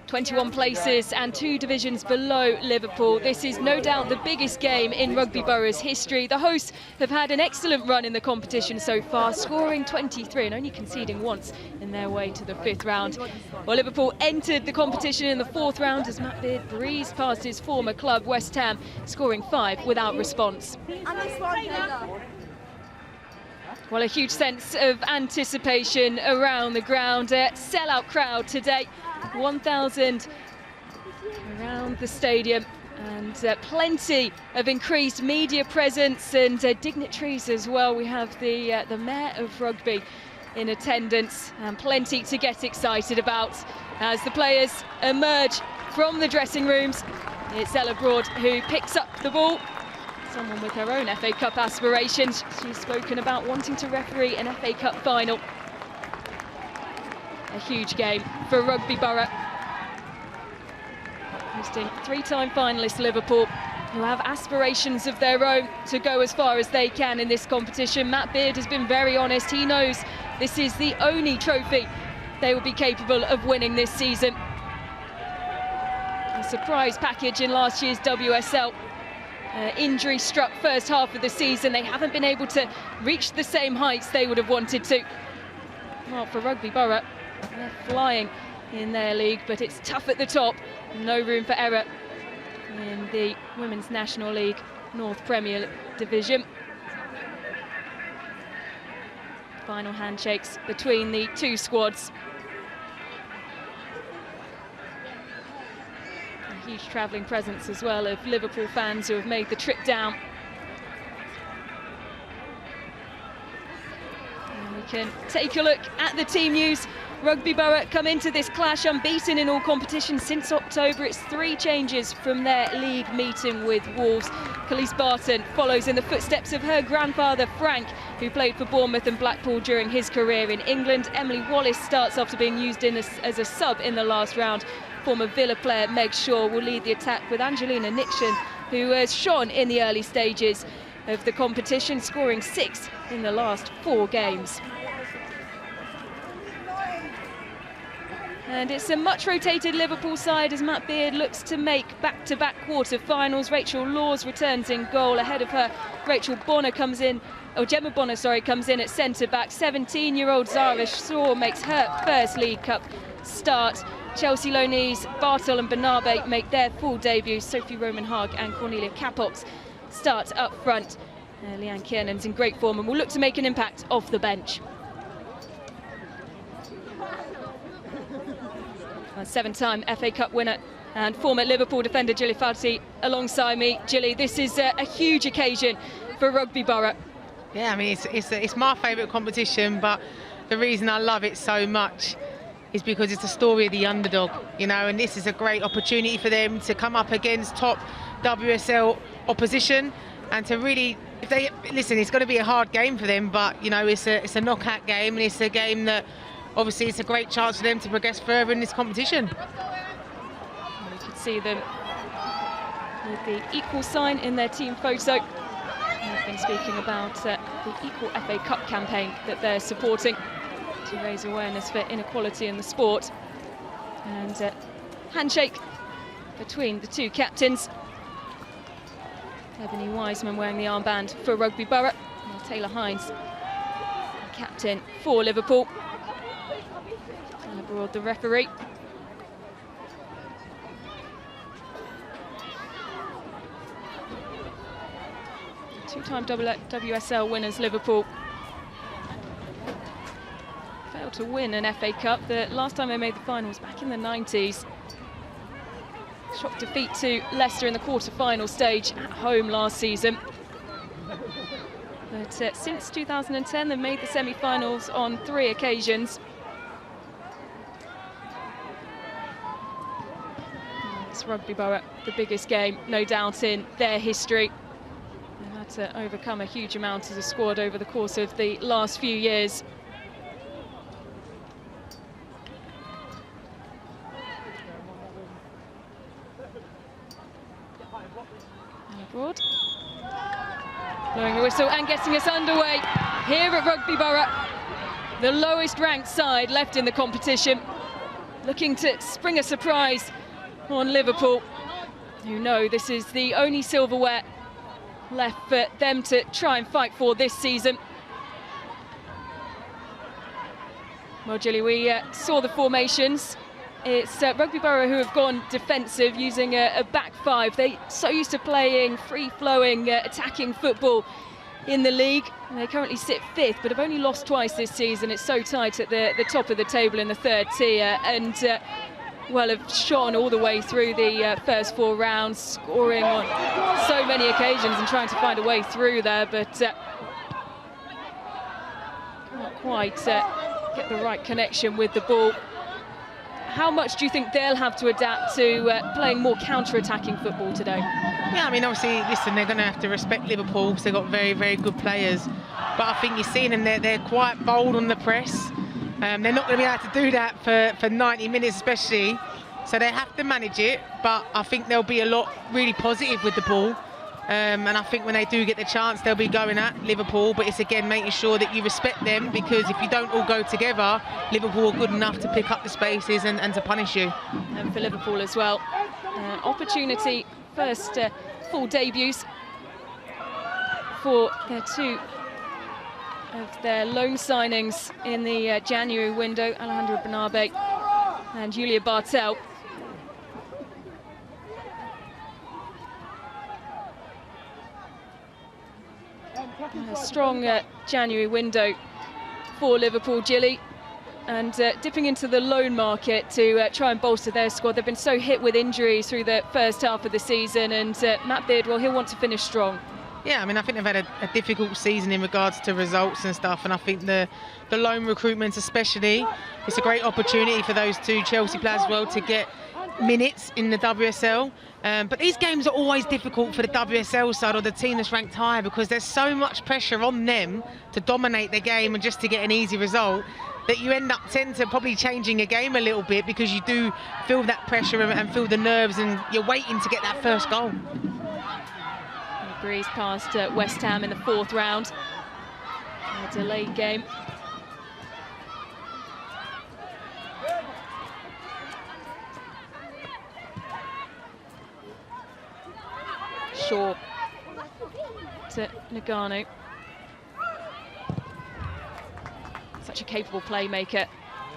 21 places and 2 divisions below Liverpool. This is no doubt the biggest game in Rugby Borough's history. The hosts have had an excellent run in the competition so far, scoring 23 and only conceding once in their way to the 5th round. Well, Liverpool entered the competition in the 4th round as Matt Beard breezed past his former club, West Ham, scoring 5 without response. Well, a huge sense of anticipation around the ground. A sellout crowd today, 1,000 around the stadium, and plenty of increased media presence and dignitaries as well. We have the Mayor of Rugby in attendance, and plenty to get excited about as the players emerge from the dressing rooms. It's Ella Broad who picks up the ball. Someone with her own FA Cup aspirations. She's spoken about wanting to referee an FA Cup final. A huge game for Rugby Borough, hosting 3-time finalists Liverpool, who have aspirations of their own to go as far as they can in this competition. Matt Beard has been very honest. He knows this is the only trophy they will be capable of winning this season. A surprise package in last year's WSL. Injury struck first half of the season. They haven't been able to reach the same heights they would have wanted to. Well, for Rugby Borough, they're flying in their league, but it's tough at the top. No room for error in the Women's National League North Premier Division. Final handshakes between the 2 squads. A huge travelling presence as well of Liverpool fans who have made the trip down. And we can take a look at the team news. Rugby Borough come into this clash unbeaten in all competitions since October. It's 3 changes from their league meeting with Wolves. Khalees Barton follows in the footsteps of her grandfather Frank, who played for Bournemouth and Blackpool during his career in England. Emily Wallace starts after being used in as a sub in the last round. Former Villa player Meg Shaw will lead the attack with Angelina Nixon, who has shone in the early stages of the competition, scoring 6 in the last 4 games. And it's a much rotated Liverpool side as Matt Beard looks to make back-to-back quarter-finals. Rachel Laws returns in goal. Ahead of her, Gemma Bonner comes in at centre-back. 17-year-old Zara Shaw makes her first League Cup start. Chelsea Lonese, Bartel and Bernabe make their full debuts. Sophie Roman-Haag and Cornelia Capox start up front. Leanne Kiernan's in great form and will look to make an impact off the bench. A 7-time FA Cup winner and former Liverpool defender Gilly Fati alongside me. Gilly, this is a huge occasion for Rugby Borough. Yeah, I mean, it's my favourite competition, but the reason I love it so much is because it's a story of the underdog, you know, and this is a great opportunity for them to come up against top WSL opposition and to really, if they listen, it's going to be a hard game for them, but you know, it's a knockout game, and it's a game that obviously it's a great chance for them to progress further in this competition. We could see them with the equal sign in their team photo. They've been speaking about the Equal FA Cup campaign that they're supporting to raise awareness for inequality in the sport. And handshake between the 2 captains. Ebony Wiseman wearing the armband for Rugby Borough. And Taylor Hines, captain for Liverpool. And abroad the referee. Two-time WSL winners Liverpool failed to win an FA Cup. The last time they made the final was back in the 90s. Shock defeat to Leicester in the quarter-final stage at home last season. But since 2010, they've made the semi-finals on 3 occasions. It's Rugby Borough, the biggest game, no doubt, in their history. They've had to overcome a huge amount as a squad over the course of the last few years. Broad. Blowing a whistle and getting us underway here at Rugby Borough. The lowest ranked side left in the competition. looking to spring a surprise on Liverpool, who know this is the only silverware left for them to try and fight for this season. Well, Gilly, we saw the formations. It's Rugby Borough who have gone defensive using a back five. They're so used to playing free-flowing, attacking football in the league. And they currently sit 5th, but have only lost twice this season. It's so tight at the top of the table in the 3rd tier. And, well, have shone all the way through the first 4 rounds, scoring on so many occasions and trying to find a way through there, but can't quite get the right connection with the ball. How much do you think they'll have to adapt to playing more counter-attacking football today? Yeah, I mean, obviously, listen, they're going to have to respect Liverpool because they've got very, very good players. But I think you're seeing them, they're quite bold on the press. They're not going to be able to do that for 90 minutes especially. So they have to manage it, but I think they'll be a lot really positive with the ball. And I think when they do get the chance, they'll be going at Liverpool. But it's, again, making sure that you respect them, because if you don't all go together, Liverpool are good enough to pick up the spaces and to punish you. And for Liverpool as well, opportunity, first full debuts for their 2 of their loan signings in the January window, Alejandro Benabe and Julia Bartel. A strong January window for Liverpool, Gilly, and dipping into the loan market to try and bolster their squad. They've been so hit with injuries through the first half of the season, and Matt Beard, well, he'll want to finish strong. Yeah, I mean, I think they've had a difficult season in regards to results and stuff, and I think the loan recruitment especially, it's a great opportunity for those 2 Chelsea players as well to get minutes in the WSL. But these games are always difficult for the WSL side or the team that's ranked higher, because there's so much pressure on them to dominate the game and just to get an easy result, that you tend to probably changing a game a little bit, because you do feel that pressure and feel the nerves, and you're waiting to get that first goal. Breeze past West Ham in the 4th round. A delayed game. Shaw to Nagano. Such a capable playmaker,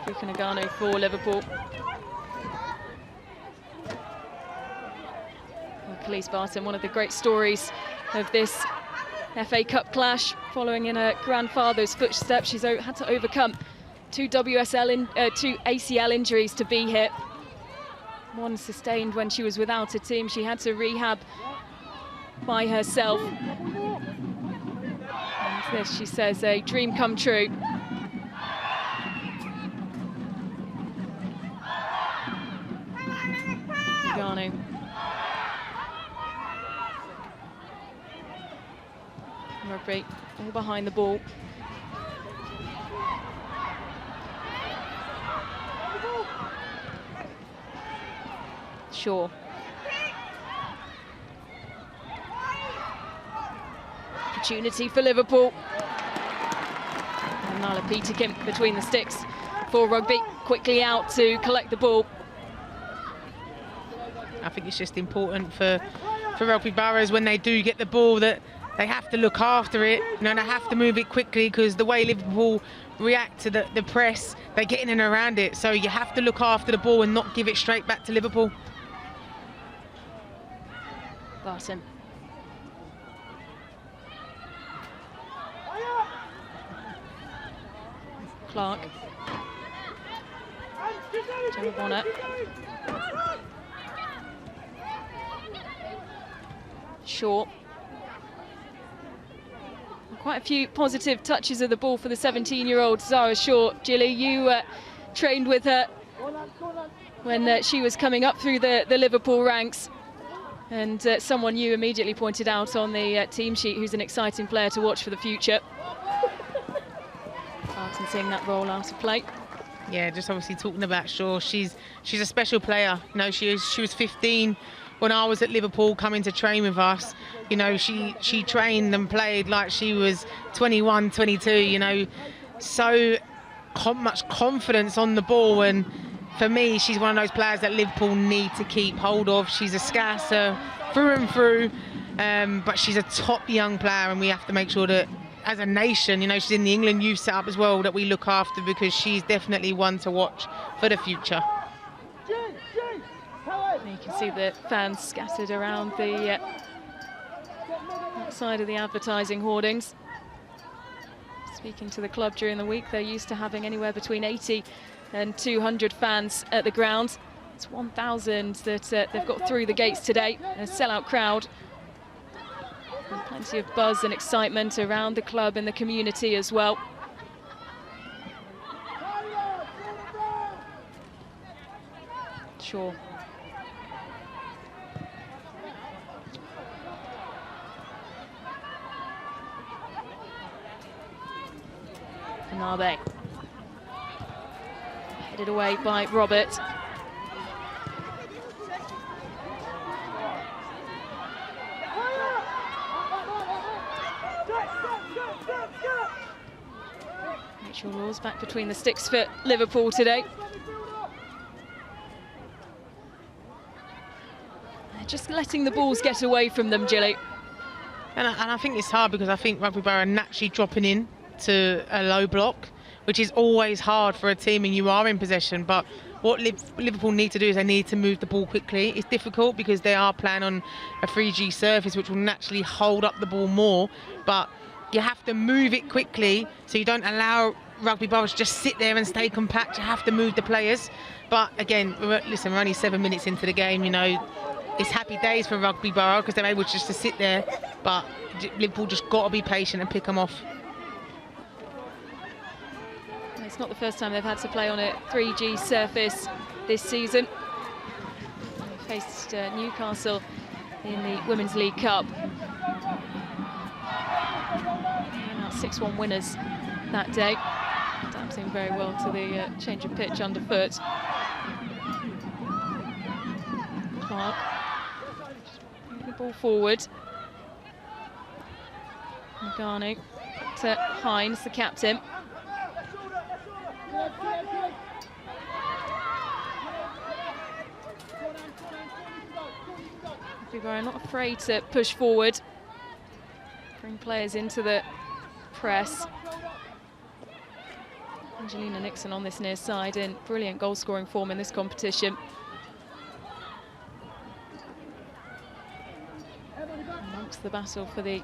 Fuka Nagano, for Liverpool. Khalees Barton, one of the great stories of this FA Cup clash, following in her grandfather's footsteps. She's had to overcome 2 ACL injuries to be here. One sustained when she was without a team. She had to rehab by herself. And this, she says, a dream come true. Nagano. Rugby all behind the ball. Shaw. Opportunity for Liverpool. And Nala Peterkin between the sticks for Rugby, quickly out to collect the ball. I think it's just important for Rugby Boroughs, when they do get the ball, that they have to look after it, you know, and they have to move it quickly, because the way Liverpool react to the press, they get in and around it. So you have to look after the ball and not give it straight back to Liverpool. Barton. Clark. Gemma Bonnet. Shaw. Quite a few positive touches of the ball for the 17-year-old Zara Shaw. Gilly, you trained with her when she was coming up through the Liverpool ranks, and someone you immediately pointed out on the team sheet who's an exciting player to watch for the future. Barton seeing that roll out of play. Yeah, just obviously talking about Shaw, she's a special player. You know, she was 15 when I was at Liverpool coming to train with us. You know, she trained and played like she was 21, 22, you know, so much confidence on the ball, and for me, she's one of those players that Liverpool need to keep hold of. She's a scouser through and through, but she's a top young player, and we have to make sure that as a nation, you know, she's in the England youth setup as well, that we look after, because she's definitely one to watch for the future. You can see the fans scattered around the outside of the advertising hoardings. Speaking to the club during the week, they're used to having anywhere between 80 and 200 fans at the ground. It's 1,000 that they've got through the gates today, a sellout crowd. And plenty of buzz and excitement around the club and the community as well. Sure. Adobe. Headed away by Robert. Mitchell Laws back between the sticks for Liverpool today. They're just letting the balls get away from them, Gilly. And I think it's hard, because I think Rugby Borough are naturally dropping in to a low block, which is always hard for a team and you are in possession. But what Liverpool need to do is they need to move the ball quickly. It's difficult because they are playing on a 3G surface, which will naturally hold up the ball more, but you have to move it quickly so you don't allow Rugby Borough to just sit there and stay compact. You have to move the players. But again, listen, we're only 7 minutes into the game, you know, it's happy days for Rugby Borough because they're able just to sit there, but Liverpool just got to be patient and pick them off. It's not the first time they've had to play on a 3G surface this season. They faced Newcastle in the Women's League Cup. Came out 6-1 winners that day, adapting very well to the change of pitch underfoot. Clark, the ball forward. Nagano to Hines, the captain. Borough not afraid to push forward, bring players into the press. Angelina Nixon on this near side in brilliant goal-scoring form in this competition. Amongst the battle for the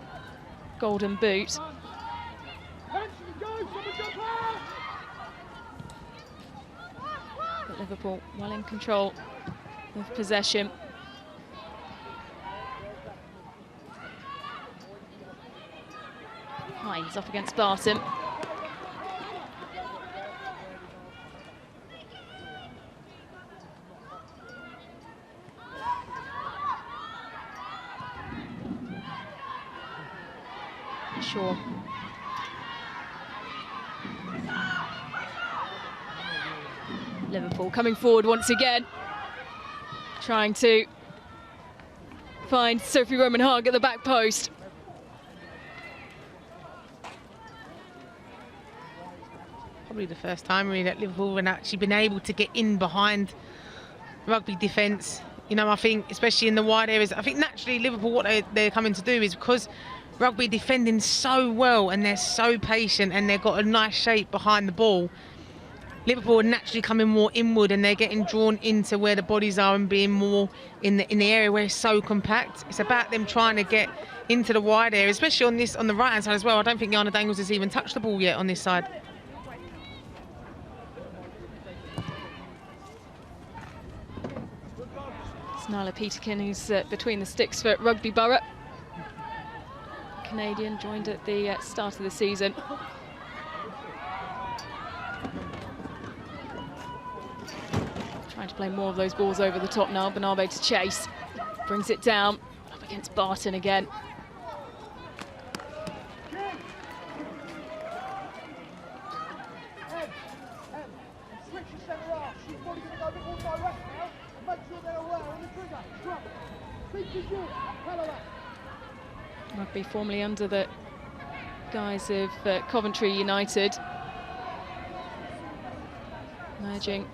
Golden Boot. But Liverpool well in control of possession. Hines up against Barton. Shaw. Liverpool coming forward once again, trying to find Sophie Roman-Haag at the back post. Probably the first time really that Liverpool have actually been able to get in behind Rugby defence. You know, I think especially in the wide areas, I think naturally Liverpool, what they're coming to do is because Rugby defending so well and they're so patient and they've got a nice shape behind the ball, Liverpool are naturally coming more inward and they're getting drawn into where the bodies are and being more in the area where it's so compact. It's about them trying to get into the wide area, especially on the right hand side as well. I don't think Jana Dangles has even touched the ball yet on this side. It's Nyla Peterkin who's between the sticks for Rugby Borough. Canadian, joined at the start of the season. Trying to play more of those balls over the top now. Bernabé to chase. Brings it down. Up against Barton again. Rugby formerly under the guise of Coventry United. Merging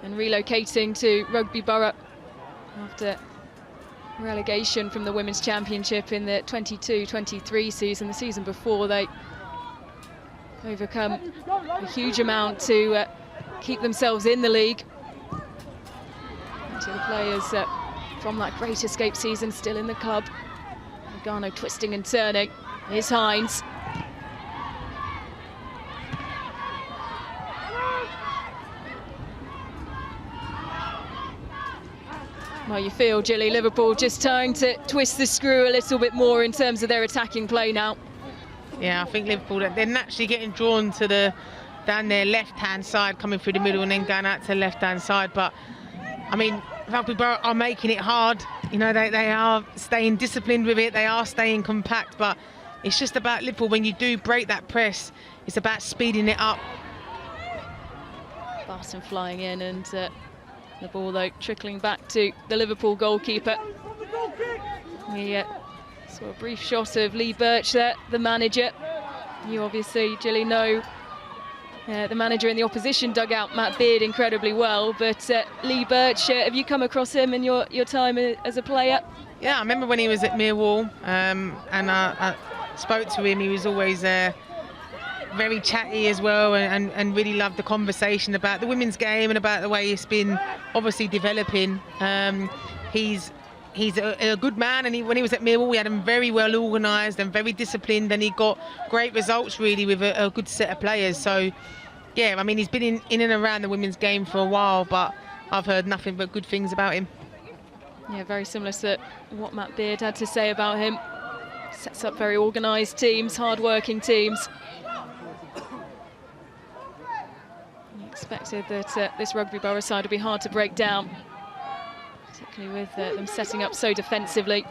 and relocating to Rugby Borough after relegation from the Women's Championship in the 22-23 season. The season before, they overcome a huge amount to keep themselves in the league. And to the players from that Great Escape season still in the club. Garno twisting and turning. Here's Hines. Well, you feel, Gilly, Liverpool just trying to twist the screw a little bit more in terms of their attacking play now. Yeah, I think Liverpool, they're naturally getting drawn to down their left-hand side, coming through the middle and then going out to the left-hand side. But, I mean, Rugby Borough are making it hard. You know, they are staying disciplined with it. They are staying compact. But it's just about Liverpool, when you do break that press, it's about speeding it up. Barton flying in, and the ball, though, trickling back to the Liverpool goalkeeper. We saw a brief shot of Lee Birch there, the manager. You obviously, Gilly, know the manager in the opposition dugout, Matt Beard, incredibly well. But Lee Birch, have you come across him in your time as a player? Yeah, I remember when he was at Millwall, and I spoke to him. He was always very chatty as well, and really loved the conversation about the women's game and about the way it's been obviously developing. He's a good man, and when he was at Millwall, we had him very well organised and very disciplined, and he got great results really with a good set of players. So yeah, I mean, he's been in and around the women's game for a while, but I've heard nothing but good things about him. Yeah, very similar to what Matt Beard had to say about him. Sets up very organised teams, hard-working teams. Expected that this Rugby Borough side would be hard to break down, particularly with them setting up so defensively.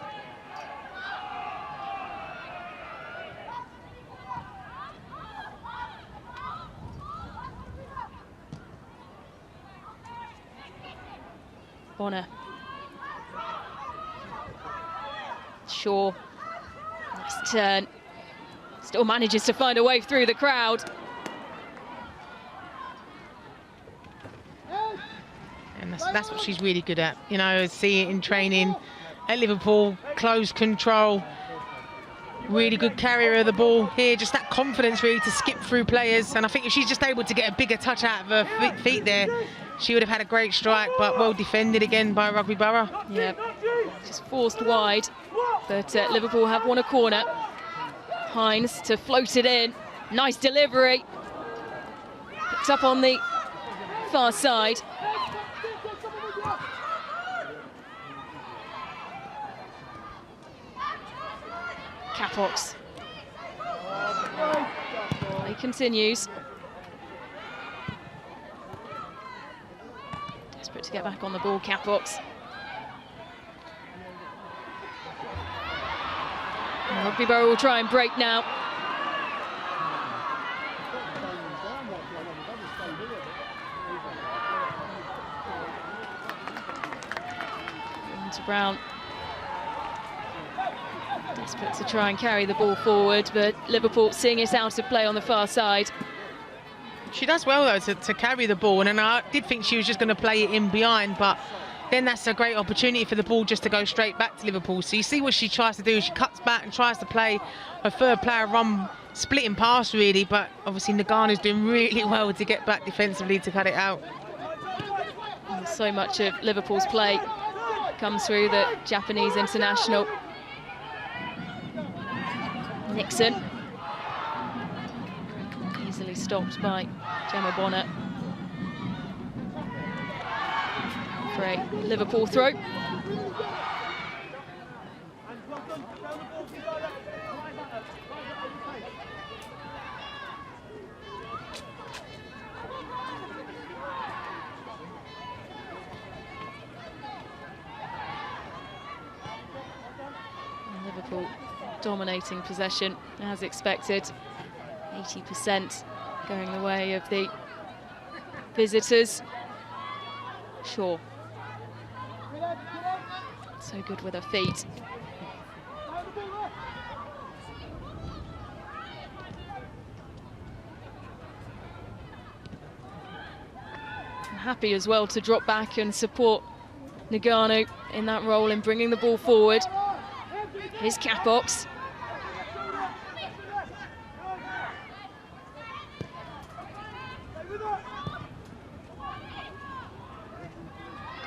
Bonner. Shaw. Nice turn. Still manages to find a way through the crowd. And that's what she's really good at. You know, see it in training at Liverpool, close control, really good carrier of the ball. Here, just that confidence really to skip through players. And I think if she's just able to get a bigger touch out of her feet there, she would have had a great strike, but well defended again by Rugby Borough. Yeah, just forced wide, but Liverpool have won a corner. Hines to float it in. Nice delivery. Picked up on the far side. Capox. He continues. Desperate to get back on the ball, Capox. Rugby Borough will try and break now. On to Brown. Desperate to try and carry the ball forward, but Liverpool seeing it out of play on the far side. She does well, though, to carry the ball, and I did think she was just going to play it in behind, but then that's a great opportunity for the ball just to go straight back to Liverpool. So you see what she tries to do. She cuts back and tries to play her third player run, splitting pass, really, but obviously Nagano's doing really well to get back defensively to cut it out. And so much of Liverpool's play comes through the Japanese international. Nixon. Easily stopped by Gemma Bonner. For a Liverpool throw. Liverpool dominating possession as expected. 80% going the way of the visitors. Shaw. So good with her feet. happy as well to drop back and support Nagano in that role in bringing the ball forward. Here's Capox.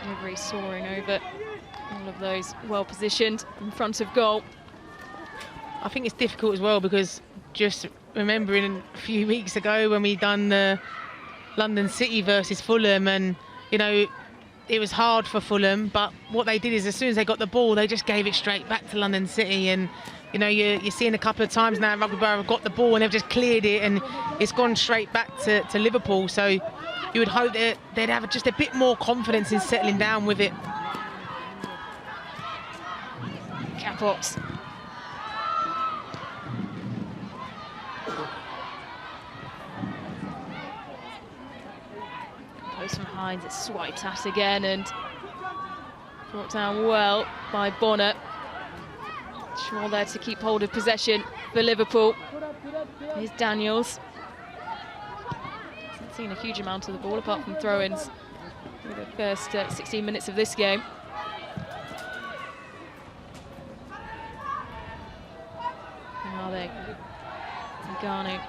Delivery soaring over all of those, well positioned in front of goal. I think it's difficult as well because just remembering a few weeks ago when we done the London City versus Fulham, and you know, it was hard for Fulham, but what they did is as soon as they got the ball, they just gave it straight back to London City. And you know, you're seeing a couple of times now Rugby Borough have got the ball and they've just cleared it and it's gone straight back to Liverpool. So you would hope that they'd have just a bit more confidence in settling down with it. Capox. Post from Hines, it's swiped at again and brought down well by Bonner. Shaw there to keep hold of possession for Liverpool. Here's Daniels. Hasn't seen a huge amount of the ball apart from throw-ins through the first 16 minutes of this game. Where are they? Nagano.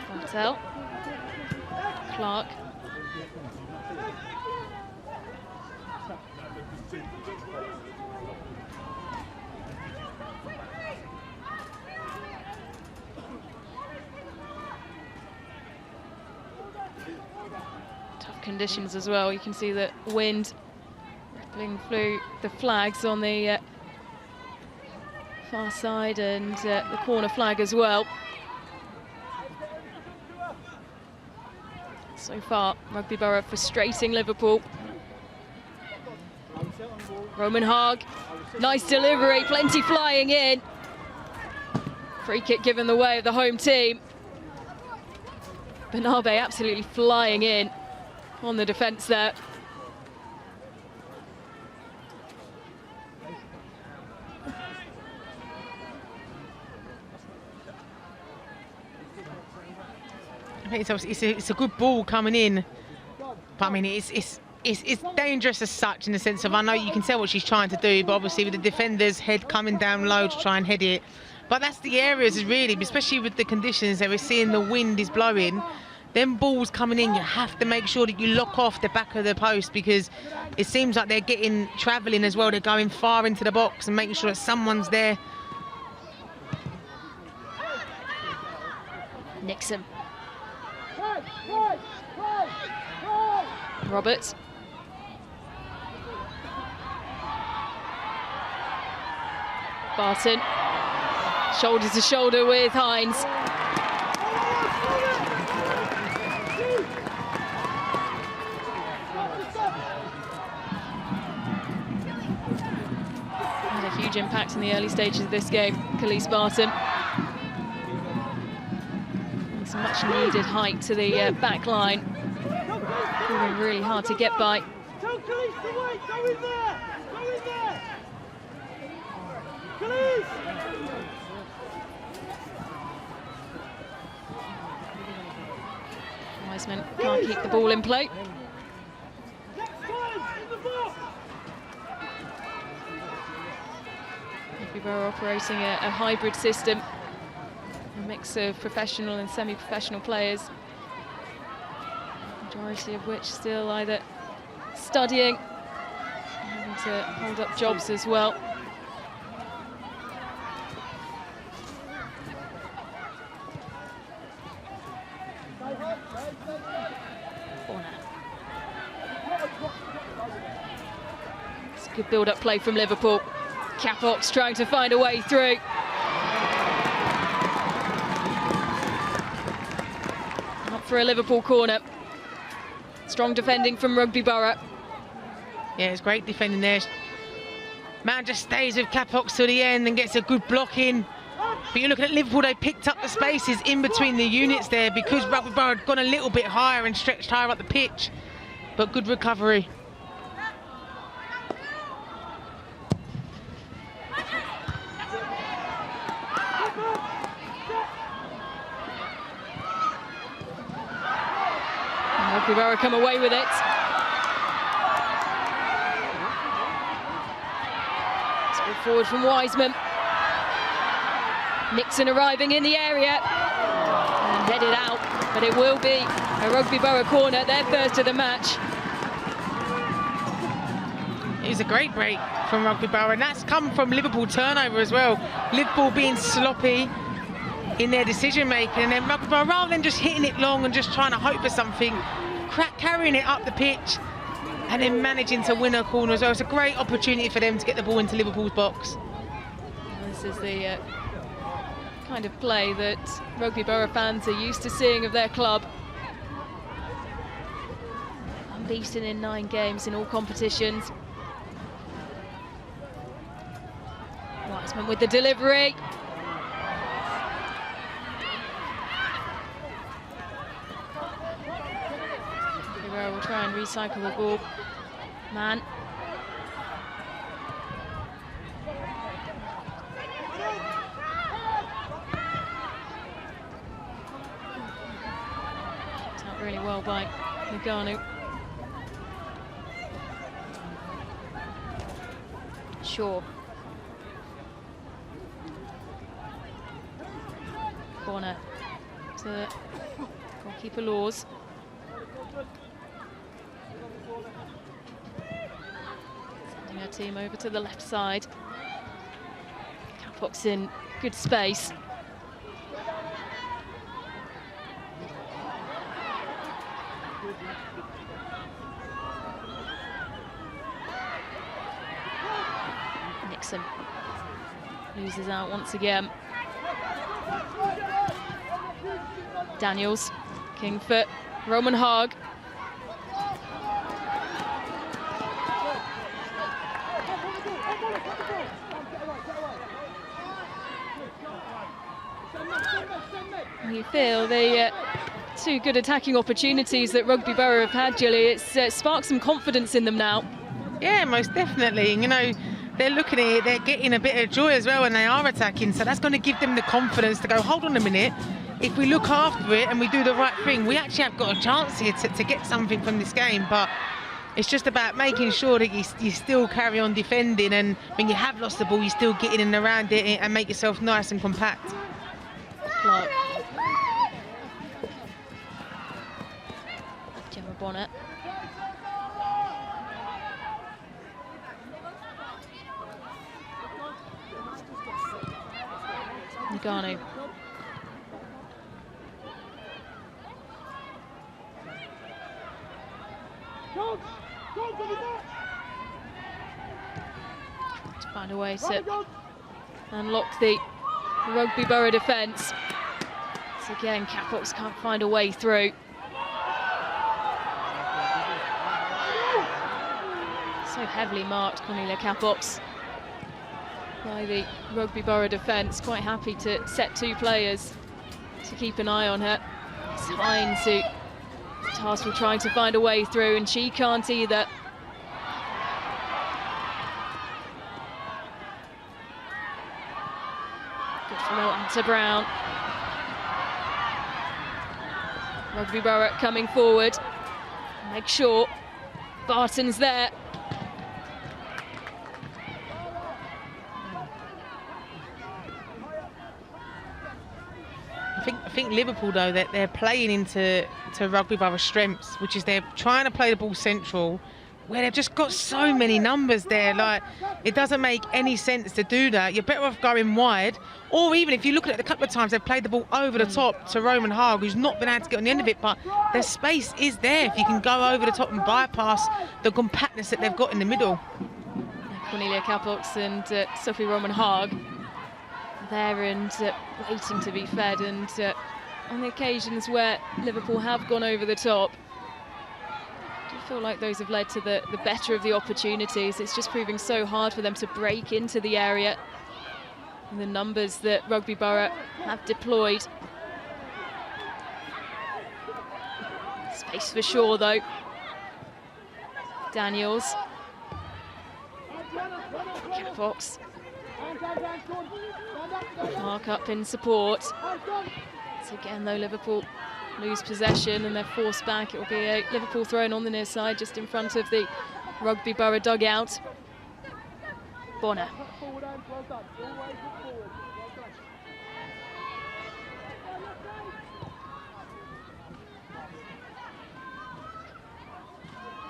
Bartel. Clark. Tough conditions as well. You can see the wind rippling through the flags on the far side and the corner flag as well. So far, Rugby Borough frustrating Liverpool. Roman Haag, nice delivery, plenty flying in. Free kick given the way of the home team. Bernabe absolutely flying in on the defence there. It's a good ball coming in, but I mean it's dangerous as such in the sense of I know you can tell what she's trying to do, but obviously with the defender's head coming down low to try and head it. But that's the areas really, especially with the conditions that we're seeing, the wind is blowing. Them balls coming in, you have to make sure that you lock off the back of the post because it seems like they're getting travelling as well. They're going far into the box and making sure that someone's there. Nixon. Roberts. Barton. Shoulder to shoulder with Hines. Had a huge impact in the early stages of this game, Khalees Barton. Some much needed height to the back line. Proving really hard to get by. Tell Khalees to wait, go in there! Go in there! Khalees! Wiseman can't keep the ball in play. Rugby Borough operating a hybrid system. A mix of professional and semi-professional players, majority of which still either studying, having to hold up jobs as well. It's a good build-up play from Liverpool. Capox trying to find a way through. For a Liverpool corner. Strong defending from Rugby Borough. Yeah, it's great defending there. Man just stays with Capox to the end and gets a good block in. But you're looking at Liverpool, they picked up the spaces in between the units there because Rugby Borough had gone a little bit higher and stretched higher up the pitch. But good recovery. And Rugby Borough come away with it. It's forward from Wiseman. Nixon arriving in the area and headed out, but it will be a Rugby Borough corner, their first of the match. It was a great break from Rugby Borough, and that's come from Liverpool turnover as well. Liverpool being sloppy in their decision making, and then Rugby Borough, rather than just hitting it long and just trying to hope for something, carrying it up the pitch and then managing to win a corner as well. It's a great opportunity for them to get the ball into Liverpool's box. This is the kind of play that Rugby Borough fans are used to seeing of their club. Unbeaten in 9 games in all competitions. Wiseman with the delivery. Borough will try and recycle the ball. Man. Really well by Nagano. Shaw. Corner to goalkeeper Laws. Sending her team over to the left side. Capbox in good space. Nixon loses out once again. Daniels, Kingfoot, Roman Haag. You feel the 2 good attacking opportunities that Rugby Borough have had, Julie. It's sparked some confidence in them now. Yeah, most definitely. You know, they're looking at it, they're getting a bit of joy as well when they are attacking, so that's going to give them the confidence to go, hold on a minute, if we look after it and we do the right thing, we actually have got a chance here to get something from this game. But it's just about making sure that you still carry on defending, and when you have lost the ball, you still get in and around it and make yourself nice and compact. Clark. Gemma Bonnet. Nagano. To find a way to unlock the Rugby Borough defence. So again, Capbox can't find a way through. So heavily marked, Cornelia Capbox, by the Rugby Borough defence. Quite happy to set 2 players to keep an eye on her. It's Hines who is tasked with trying to find a way through, and she can't either. Good for Anta Brown. Rugby Borough coming forward. Make sure Barton's there. I think Liverpool, though, that they're playing into Rugby Borough's strengths, which is they're trying to play the ball central, where they've just got so many numbers there. Like, it doesn't make any sense to do that. You're better off going wide, or even if you look at it a couple of times, they've played the ball over the top to Roman Haag, who's not been able to get on the end of it, but their space is there if you can go over the top and bypass the compactness that they've got in the middle. Cornelia Capbox and Sophie Roman Haag there and waiting to be fed, and on the occasions where Liverpool have gone over the top, I do feel like those have led to the better of the opportunities. It's just proving so hard for them to break into the area. the numbers that Rugby Borough have deployed. Space for Shaw though. Daniels. Catbox. Mark up in support. So again though, Liverpool lose possession and they're forced back. It will be a Liverpool thrown on the near side just in front of the Rugby Borough dugout. Bonner.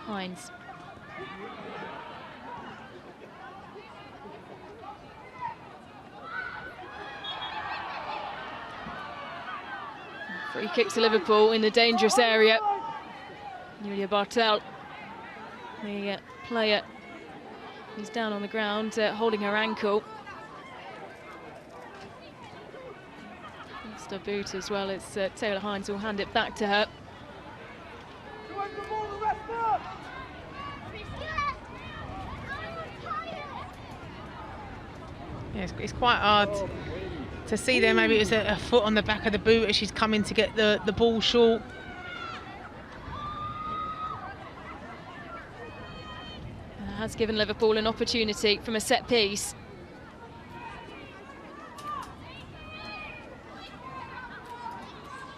Hines. Free kick to Liverpool in the dangerous area. Julia Bartel, the player who's down on the ground holding her ankle. Lost her boot as well as Taylor Hines will hand it back to her. Yeah, it's quite hard to see there. Maybe it was a foot on the back of the boot as she's coming to get the ball short. That has given Liverpool an opportunity from a set piece.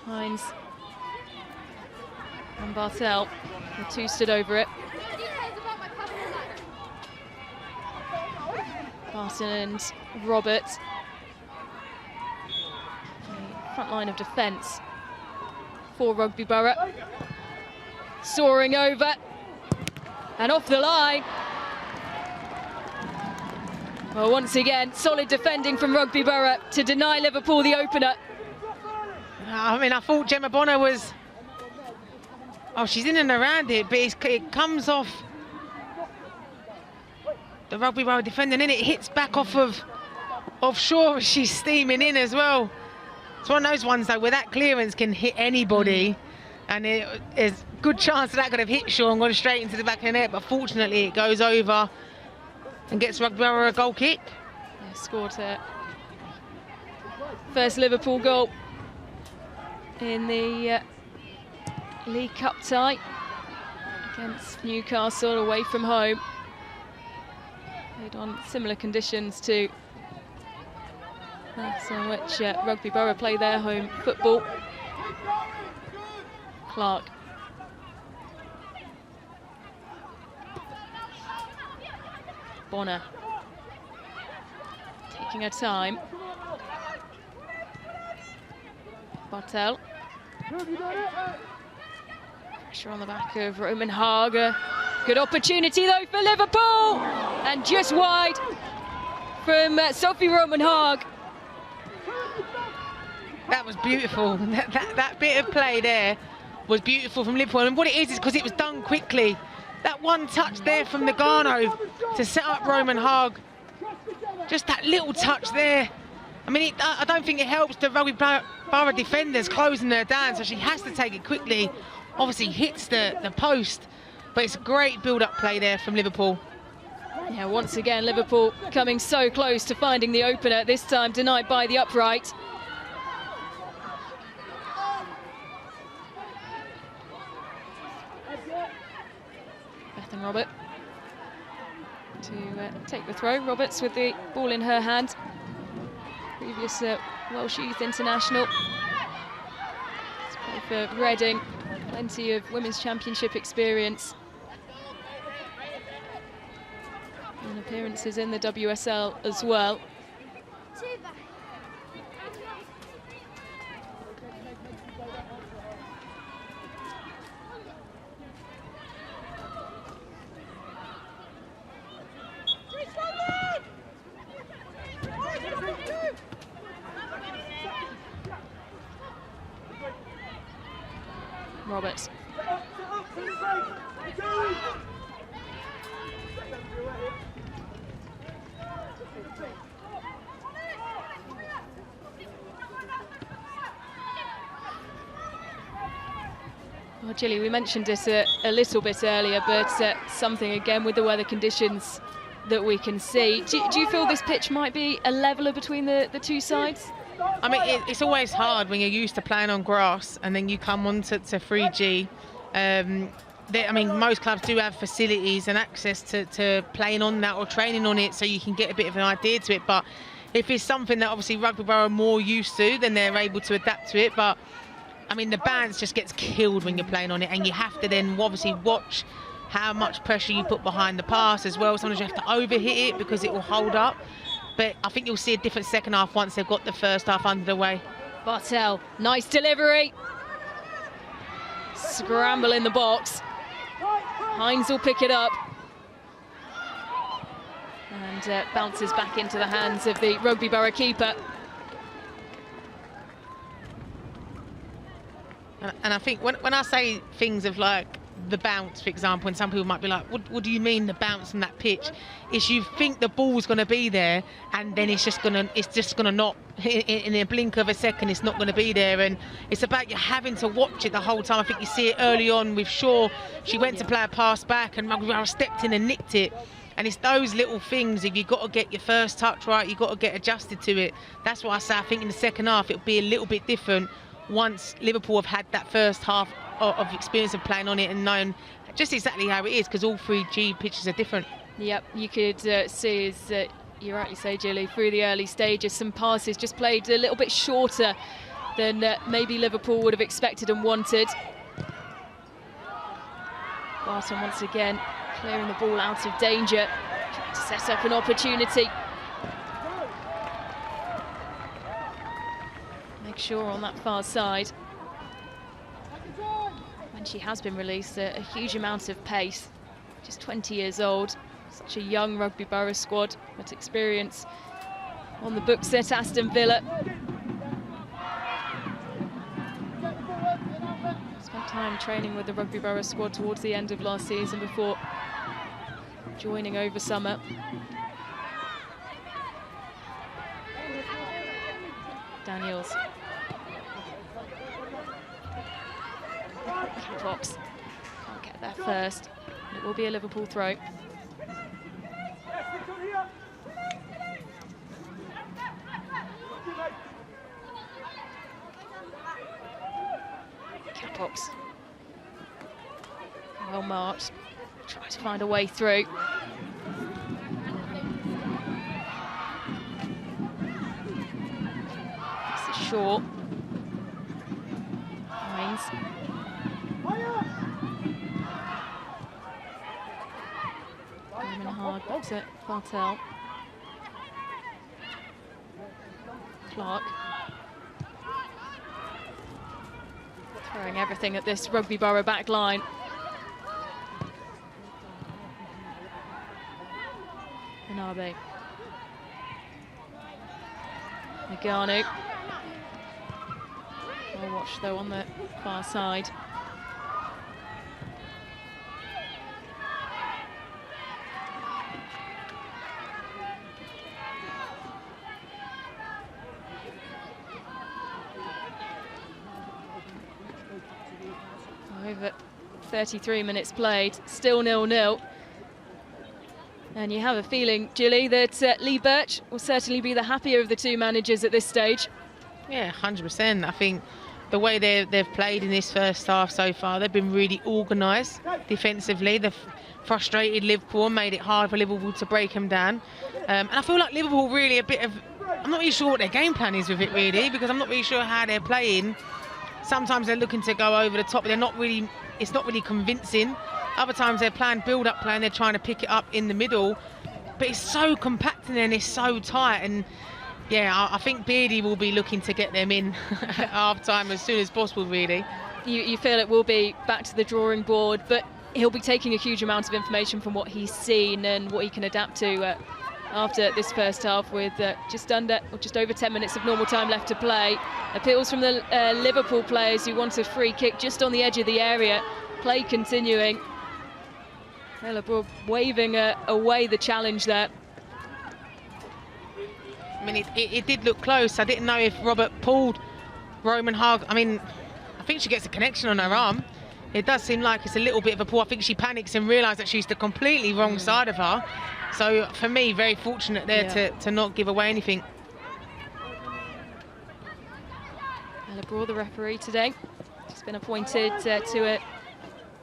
Hines and Bartel, the two stood over it. Barton and Roberts. The front line of defence for Rugby Borough. Soaring over and off the line. Well, once again, solid defending from Rugby Borough to deny Liverpool the opener. I mean, I thought Gemma Bonner was... Oh, she's in and around it, but it comes off the Rugby Borough defender, and then it hits back off of Shaw. She's steaming in as well. It's one of those ones though where that clearance can hit anybody, and it is a good chance that could have hit Shaw and gone straight into the back of the net, but fortunately it goes over and gets Rugby Borough a goal kick. Yeah, scored her first Liverpool goal in the League Cup tie against Newcastle away from home. Played on similar conditions to that on which Rugby Borough play their home football. Clark. Bonner. Taking her time. Bartel. Pressure on the back of Roman Hager. Good opportunity though for Liverpool, and just wide from Sophie Roman Haag. That was beautiful. That bit of play there was beautiful from Liverpool, and what it is because it was done quickly. That one touch there from Nagano to set up Roman Haag. Just that little touch there. I mean, I don't think it helps the Rugby Borough defenders closing her down, so she has to take it quickly. Obviously hits the post, but it's a great build-up play there from Liverpool. Yeah, once again, Liverpool coming so close to finding the opener, this time denied by the upright. Bethan Robert to take the throw. Roberts with the ball in her hand. Previous Welsh Youth International. Let's play for Reading. Plenty of Women's Championship experience. And appearances in the WSL as well. Roberts. Well, Gilly, we mentioned it a little bit earlier, but something again with the weather conditions that we can see. Do you feel this pitch might be a leveller between the two sides? I mean, it's always hard when you're used to playing on grass and then you come on to 3G. I mean, most clubs do have facilities and access to playing on that or training on it, so you can get a bit of an idea to it. But if it's something that obviously Rugby Borough are more used to, then they're able to adapt to it. But I mean, the bounce just gets killed when you're playing on it, and you have to then obviously watch how much pressure you put behind the pass as well. Sometimes you have to overhit it because it will hold up. But I think you'll see a different second half once they've got the first half under the way. Bartel, nice delivery. Scramble in the box. Hines will pick it up. And bounces back into the hands of the Rugby Borough keeper. And I think when I say things of like the bounce, for example, and some people might be like, what do you mean the bounce from that pitch? Is you think the ball's going to be there, and then it's just gonna not, in a blink of a second, it's not going to be there. And it's about you having to watch it the whole time. I think you see it early on with Shaw. She went to play a pass back, and Rugby Borough stepped in and nicked it. And it's those little things. If you've got to get your first touch right, you've got to get adjusted to it. That's why I say I think in the second half it'll be a little bit different once Liverpool have had that first half of experience of playing on it and known just exactly how it is, because all 3G pitches are different. Yep, you could see, as you rightly say, Gilly, through the early stages, some passes just played a little bit shorter than maybe Liverpool would have expected and wanted. Barton once again clearing the ball out of danger, trying to set up an opportunity. Make sure on that far side. When she has been released, a huge amount of pace. Just 20 years old, such a young Rugby Borough squad, but experience on the books at Aston Villa. Spent time training with the Rugby Borough squad towards the end of last season before joining over summer. Daniels. Fox can't get there first. It will be a Liverpool throw. Capox. Well marked. Try to find a way through. This is short. Hines. Hard box at Bartel. Clark. Throwing everything at this Rugby Borough back line. Anabe. Nagano. Well watched though on the far side. Over 33 minutes played, still 0-0. And you have a feeling, Gilly, that Lee Birch will certainly be the happier of the two managers at this stage. Yeah, 100%. I think the way they've played in this first half so far, they've been really organised defensively. They've frustrated Liverpool and made it hard for Liverpool to break them down. And I feel like Liverpool really I'm not really sure what their game plan is with it really, because I'm not really sure how they're playing. Sometimes they're looking to go over the top, but it's not really convincing. Other times they're playing build-up play and they're trying to pick it up in the middle. But it's so compact and then it's so tight. And yeah, I think Beardy will be looking to get them in at half-time as soon as possible, really. You feel it will be back to the drawing board, but he'll be taking a huge amount of information from what he's seen and what he can adapt to after this first half, with just over 10 minutes of normal time left to play. Appeals from the Liverpool players who want a free kick just on the edge of the area. Play continuing. Liverpool waving away the challenge there. I mean, it did look close. I didn't know if Robert pulled Roman Hag. I mean, I think she gets a connection on her arm. it does seem like it's a little bit of a pull. I think she panics and realises that she's the completely wrong side of her. So for me, very fortunate there to not give away anything. Liverpool, the referee today, she's been appointed to a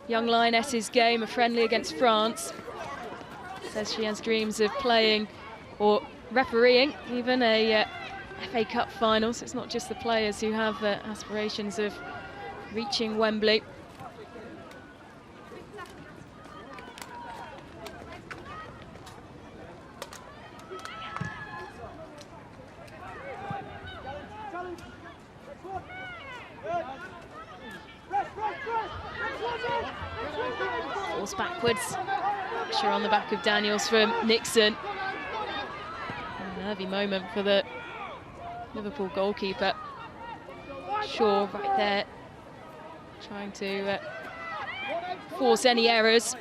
young Lioness's game, a friendly against France. Says she has dreams of playing or refereeing even a FA Cup final, so it's not just the players who have aspirations of reaching Wembley. Force backwards, pressure on the back of Daniels from Nixon. A nervy moment for the Liverpool goalkeeper. Shaw right there, trying to force any errors.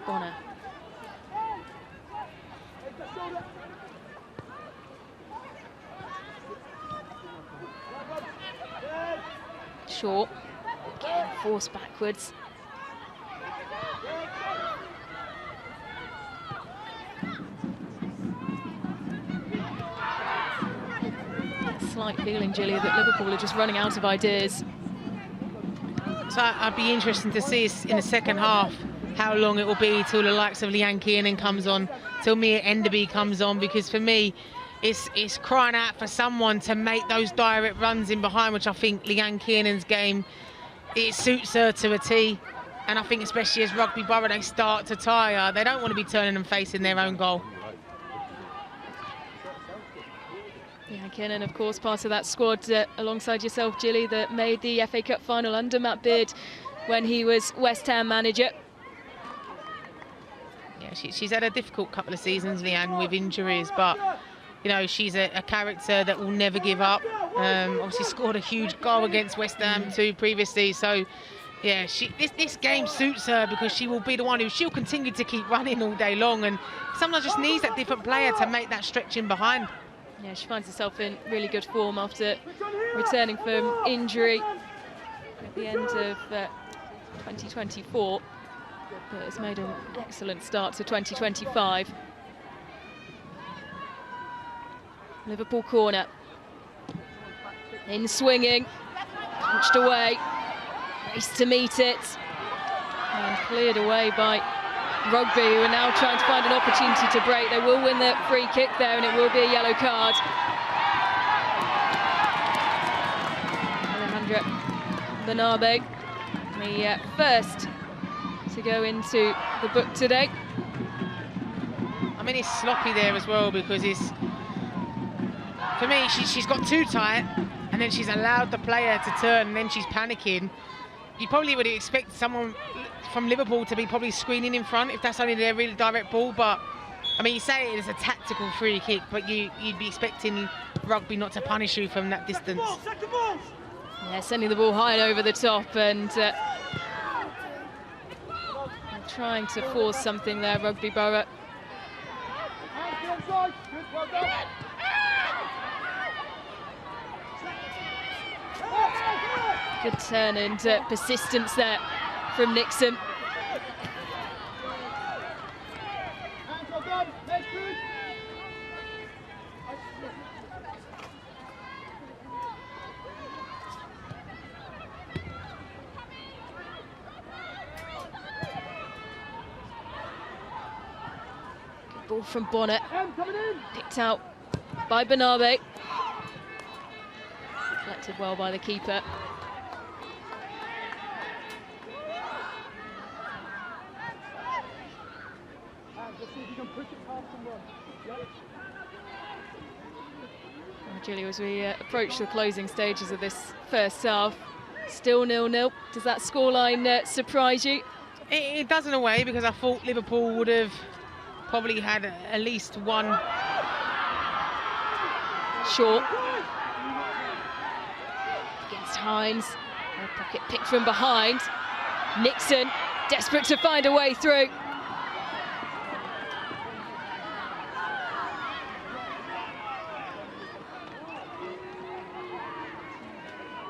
Bonner. Shaw, again forced backwards. Slight feeling, Gilly, that Liverpool are just running out of ideas. So I'd be interested to see in the second half how long it will be till the likes of Leanne Kiernan comes on, till Mia Enderby comes on, because for me, it's crying out for someone to make those direct runs in behind, which I think Leanne Kiernan's game, it suits her to a T. And I think especially as Rugby Borough, they start to tire, they don't want to be turning and facing their own goal. Yeah, Kiernan, of course, part of that squad alongside yourself, Gilly, that made the FA Cup final under Matt Beard when he was West Ham manager. Yeah, she's had a difficult couple of seasons, Leanne, with injuries, but you know, she's a character that will never give up. Obviously scored a huge goal against West Ham too previously, so yeah, this game suits her because she will be the one who she'll continue to keep running all day long, and sometimes just needs that different player to make that stretch in behind. Yeah, she finds herself in really good form after returning from injury at the end of 2024, but has made an excellent start to 2025. Liverpool corner. In swinging, punched away, raced to meet it, and cleared away by Rugby, who are now trying to find an opportunity to break. They will win the free kick there, and it will be a yellow card. Alejandra Bernabe, the first to go into the book today. I mean, it's sloppy there as well, because it's, for me, she's got too tight, and then she's allowed the player to turn, and then she's panicking. You probably would expect someone from Liverpool to be probably screening in front if that's only their really direct ball, but I mean, you say it is a tactical free kick, but you'd be expecting Rugby not to punish you from that distance. Yeah, sending the ball high and over the top, and trying to force something there, Rugby Borough. Good turn and persistence there from Nixon. Good ball from Bonnet, picked out by Bernabe. Deflected well by the keeper. Julie, as we approach the closing stages of this first half, still 0-0. Does that scoreline surprise you? It does in a way, because I thought Liverpool would have probably had at least one. Short against Hines. A pocket picked from behind. Nixon desperate to find a way through.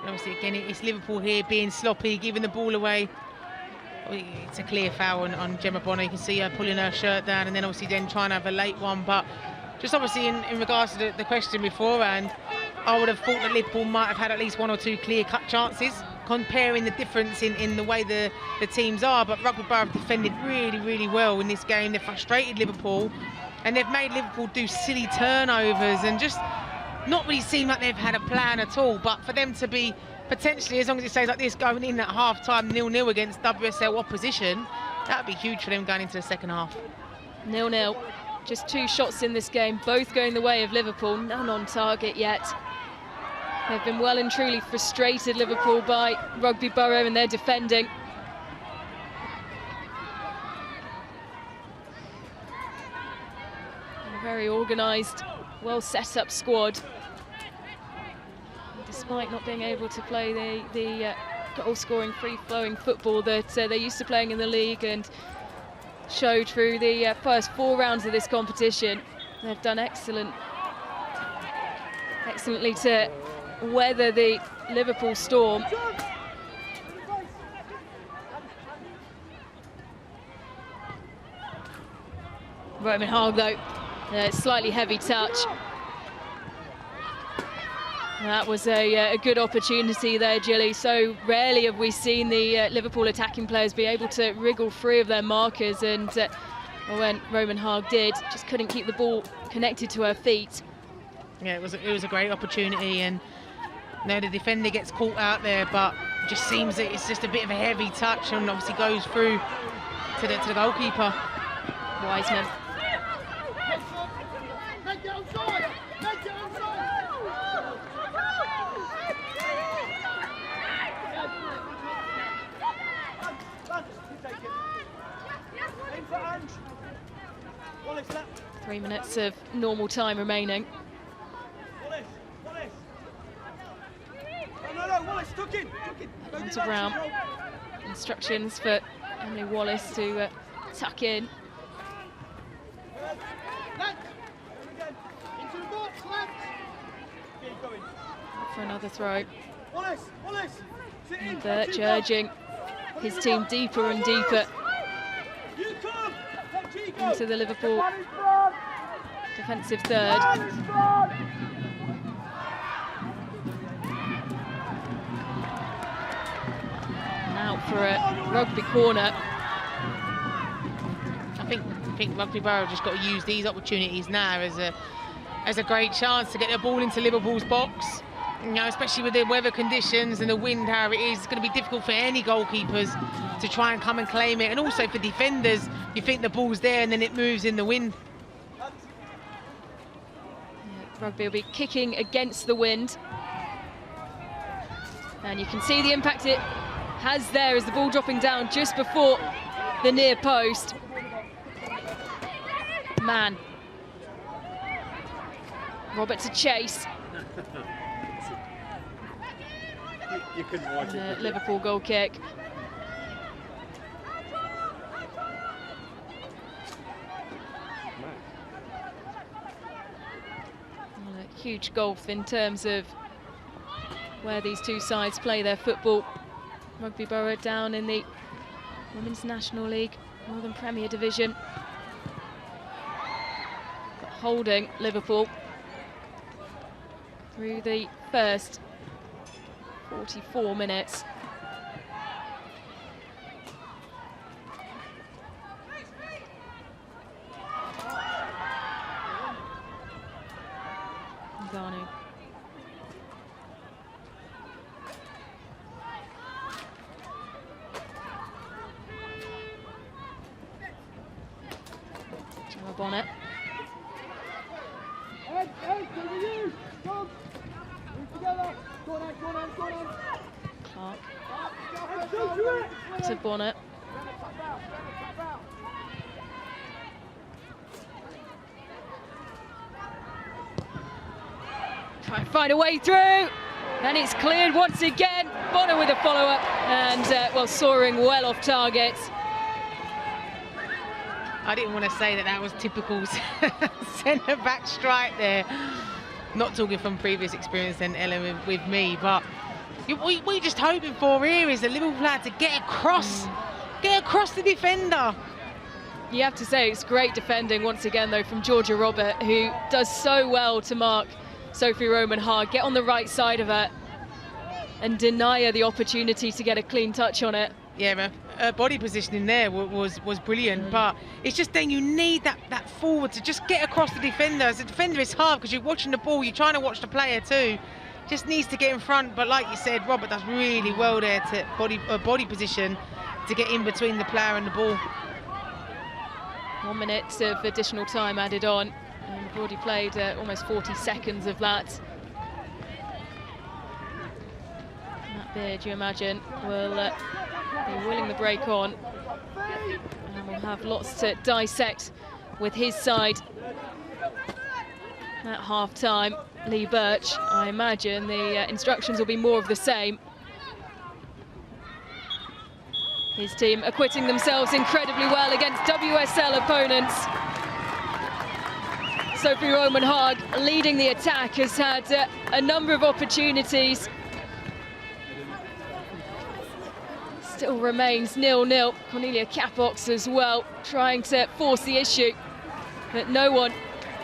Obviously, again, it's Liverpool here being sloppy, giving the ball away. It's a clear foul on Gemma Bonner. You can see her pulling her shirt down, and then obviously then trying to have a late one. But just obviously in regards to the question beforehand, I would have thought that Liverpool might have had at least 1 or 2 clear-cut chances, comparing the difference in the way the teams are. But Rugby Borough have defended really, really well in this game. They've frustrated Liverpool, and they've made Liverpool do silly turnovers and just not really seem like they've had a plan at all. But for them to be potentially, as long as it stays like this, going in at half-time 0-0 against WSL opposition, that would be huge for them going into the second half. 0-0. Just 2 shots in this game, both going the way of Liverpool, none on target yet. They've been well and truly frustrated, Liverpool, by Rugby Borough and their defending. A very organised, well set up squad. Despite not being able to play the goal-scoring, free-flowing football that they're used to playing in the league and showed through the first 4 rounds of this competition, they've done excellently to weather the Liverpool storm. Roman Haag, though, slightly heavy touch. That was a good opportunity there, Gilly. So rarely have we seen the Liverpool attacking players be able to wriggle free of their markers, and when Roman Haag did, just couldn't keep the ball connected to her feet. Yeah, it was a great opportunity, and the defender gets caught out there, but it just seems that it's just a bit of a heavy touch, and obviously goes through to the goalkeeper. Wiseman. Wallace, 3 minutes of normal time remaining. Wallace, tuck in. On to Brown. Instructions for Emily Wallace to tuck in. Into the box, lads. For another throw. Wallace, sit in. And Birch urging his team deeper and deeper You come. into the Liverpool defensive third. And out for a rugby corner. I think Rugby Borough just got to use these opportunities now as a great chance to get the ball into Liverpool's box. You know, especially with the weather conditions and the wind, how it is, it's going to be difficult for any goalkeepers to try and come and claim it, and also for defenders. You think the ball's there and then it moves in the wind. Yeah, Rugby will be kicking against the wind, and you can see the impact it has there as the ball dropping down just before the near post. Man. Robert to chase. You couldn't watch it. Liverpool goal kick. Well, a huge gulf in terms of where these two sides play their football. Rugby Borough down in the Women's National League, Northern Premier Division. But holding Liverpool through the first 44 minutes. Ganu. Gemma Bonnet. Ed, over you. Come. Move together. Go on. Clark Ed, to Bonnet. Try and find a way through, and it's cleared once again. Bonnet with a follow-up, and well, soaring well off target. I didn't want to say that was typical centre-back strike there. Not talking from previous experience then, Ellen, with me, but What you're just hoping for here is the Liverpool player to get across the defender. You have to say it's great defending once again though from Georgia Robert, who does so well to mark Sophie Roman-Haag, get on the right side of her and deny her the opportunity to get a clean touch on it. Yeah, her body positioning there was brilliant, but it's just then you need that forward to just get across the defender. As a defender, it's hard because you're watching the ball, you're trying to watch the player too. Just needs to get in front, but like you said, Robert does really well there to body position to get in between the player and the ball. 1 minute of additional time added on, and we've already played almost 40 seconds of that. Matt Beard, you imagine, will be willing the break on, and we'll have lots to dissect with his side at half-time. Lee Birch, I imagine the instructions will be more of the same. His team acquitting themselves incredibly well against WSL opponents. Sophie Roman-Haag leading the attack, has had a number of opportunities. Still remains 0-0. Cornelia Capox as well, trying to force the issue, but no one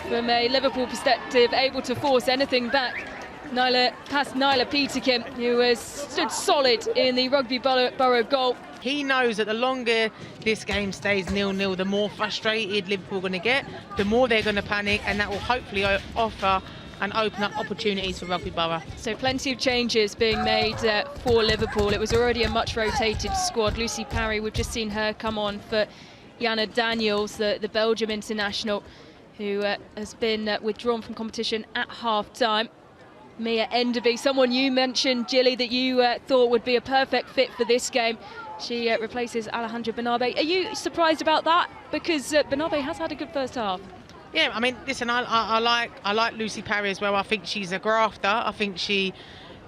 from a Liverpool perspective able to force anything back. Past Nyla Peterkin, who has stood solid in the Rugby Borough goal. He knows that the longer this game stays 0-0, the more frustrated Liverpool are going to get, the more they're going to panic, and that will hopefully offer and open up opportunities for Rugby Borough. So plenty of changes being made for Liverpool. It was already a much rotated squad. Lucy Parry, we've just seen her come on for Jana Daniels, the Belgium international, who has been withdrawn from competition at half-time. Mia Enderby, someone you mentioned, Gilly, that you thought would be a perfect fit for this game. She replaces Alejandra Benabe. Are you surprised about that? Because Benabe has had a good first half. Yeah, I mean, listen, I like Lucy Parry as well. I think she's a grafter. I think she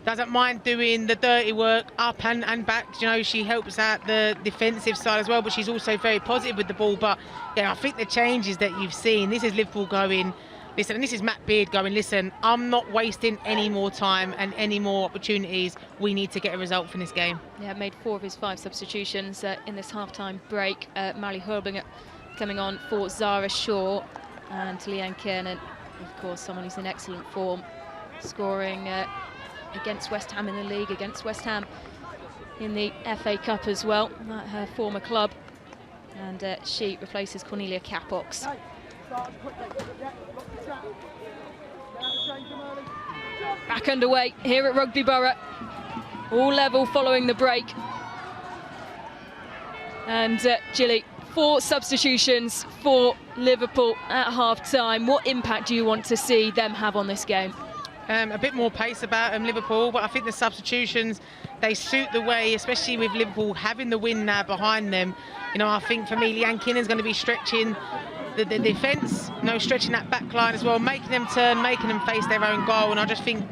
doesn't mind doing the dirty work up and back. You know, she helps out the defensive side as well, but she's also very positive with the ball. But yeah, I think the changes that you've seen, this is Liverpool going, listen, and this is Matt Beard going, listen, I'm not wasting any more time and any more opportunities. We need to get a result from this game. Yeah, made 4 of his 5 substitutions in this half-time break. Mally Herbinger coming on for Zara Shaw, and Leanne Kiernan, of course, someone who's in excellent form, scoring against West Ham in the league, against West Ham in the FA Cup as well, at her former club. And she replaces Cornelia Capox. Back underway here at Rugby Borough, all level following the break. And Gilly, 4 substitutions for Liverpool at half-time. What impact do you want to see them have on this game? A bit more pace about them, Liverpool, but I think the substitutions, they suit the way, especially with Liverpool having the win now behind them. You know, I think for me, Leanne Kinnan's going to be stretching the defence, you know, stretching that back line as well, making them turn, making them face their own goal. And I just think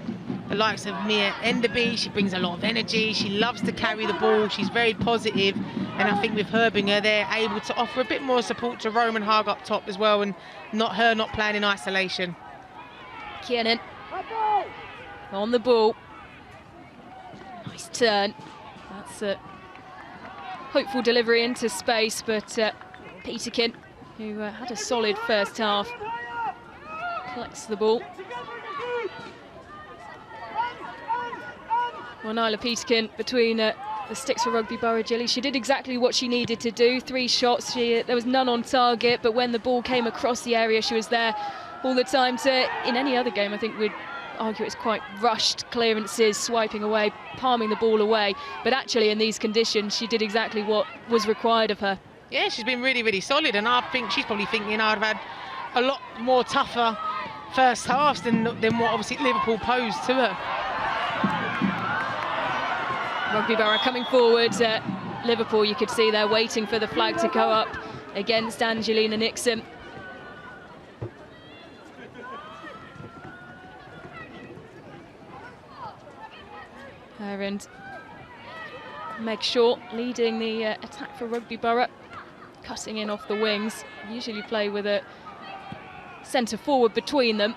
the likes of Mia Enderby, she brings a lot of energy, she loves to carry the ball, she's very positive, and I think with Herbinger, they're able to offer a bit more support to Roman-Haag up top as well, and not playing in isolation. Kiernan on the ball. Nice turn. That's a hopeful delivery into space, but Peterkin, who had a solid first half, collects the ball. Well, Nyla Peterkin between the sticks for Rugby Borough, Gilly. She did exactly what she needed to do. 3 shots, there was none on target, but when the ball came across the area, she was there all the time. In any other game, I think we'd argue it's quite rushed clearances, swiping away, palming the ball away. But actually, in these conditions, she did exactly what was required of her. Yeah, she's been really, really solid, and I think she's probably thinking I'd have had a lot more tougher first halves than what obviously Liverpool posed to her. Rugby Borough coming forward. Liverpool, you could see they're waiting for the flag to go up against Angelina Nixon. And Meg Shaw leading the attack for Rugby Borough, cutting in off the wings. Usually play with a centre forward between them.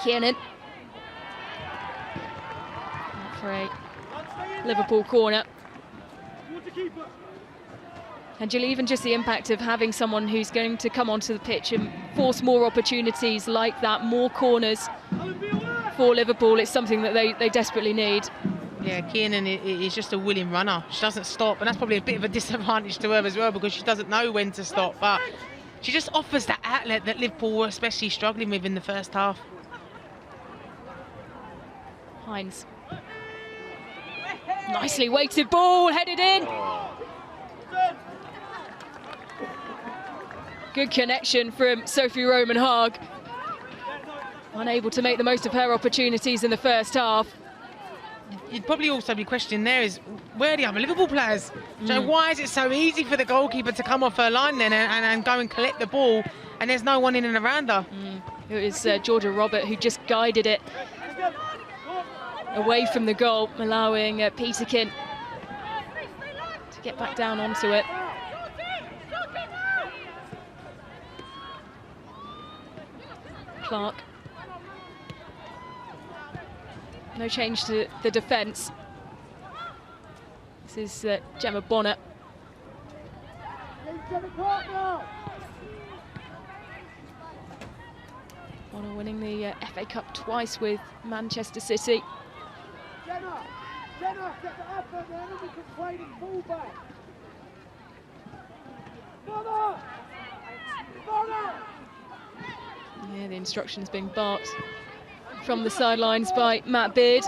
Kiernan. for a Liverpool corner. And Jill, even just the impact of having someone who's going to come onto the pitch and force more opportunities like that, more corners for Liverpool, it's something that they desperately need. Yeah, Kiernan is just a willing runner. She doesn't stop, and that's probably a bit of a disadvantage to her as well, because she doesn't know when to stop. But she just offers that outlet that Liverpool were especially struggling with in the first half. Hines. Nicely weighted ball, headed in. Good connection from Sophie Roman-Haag. Unable to make the most of her opportunities in the first half. You'd probably also be questioning there is, where are the other Liverpool players? So why is it so easy for the goalkeeper to come off her line then and go and collect the ball, and there's no one in and around her? It was Georgia Robert who just guided it away from the goal, allowing Peterkin to get back down onto it. Clark. No change to the defence. This is Gemma Bonner. Bonner winning the FA Cup twice with Manchester City. Jenna, get the effort, the enemy can play the fullback. Yeah, the instructions being barked from the sidelines by Matt Beard.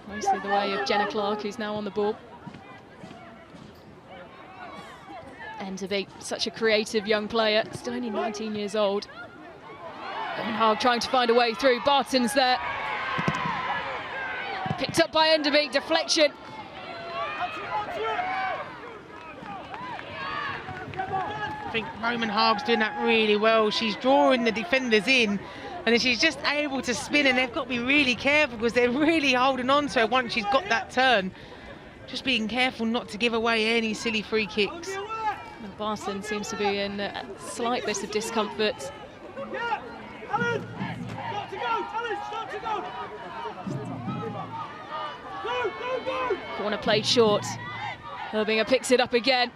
Mostly the way of Jenna Clark, who's now on the ball. Enderby, such a creative young player, still only 19 years old. Roman-Haag trying to find a way through. Barton's there. Picked up by Enderby, deflection. I think Roman-Haag's doing that really well. She's drawing the defenders in, and then she's just able to spin, and they've got to be really careful because they're really holding on to her once she's got that turn. Just being careful not to give away any silly free kicks. And Barton seems to be in a slight bit of discomfort. Corner played short. Herbinger picks it up again.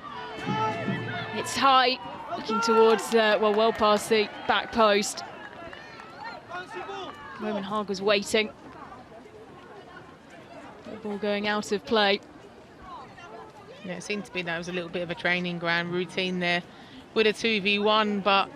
It's high, looking towards, well past the back post. Roman-Haag was waiting. The ball going out of play. Yeah, it seemed to be that was a little bit of a training ground routine there with a 2v1, but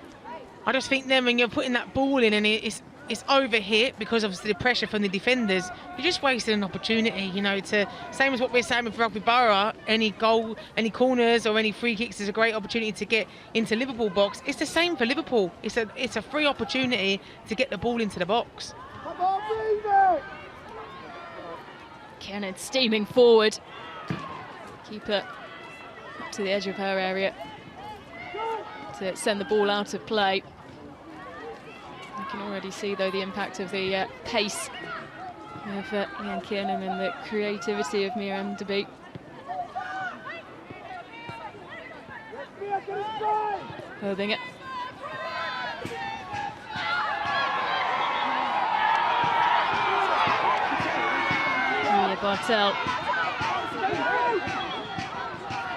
I just think then when you're putting that ball in and it's overhit because of the pressure from the defenders, you're just wasting an opportunity, you know, to, same as what we're saying with Rugby Borough, any goal, any corners or any free kicks is a great opportunity to get into Liverpool box. It's the same for Liverpool. It's a free opportunity to get the ball into the box. Kiernan steaming forward. Keeper up to the edge of her area to send the ball out of play. You can already see, though, the impact of the pace of Leanne Kiernan and the creativity of Mia Enderby. Herbinger. Julia Bartel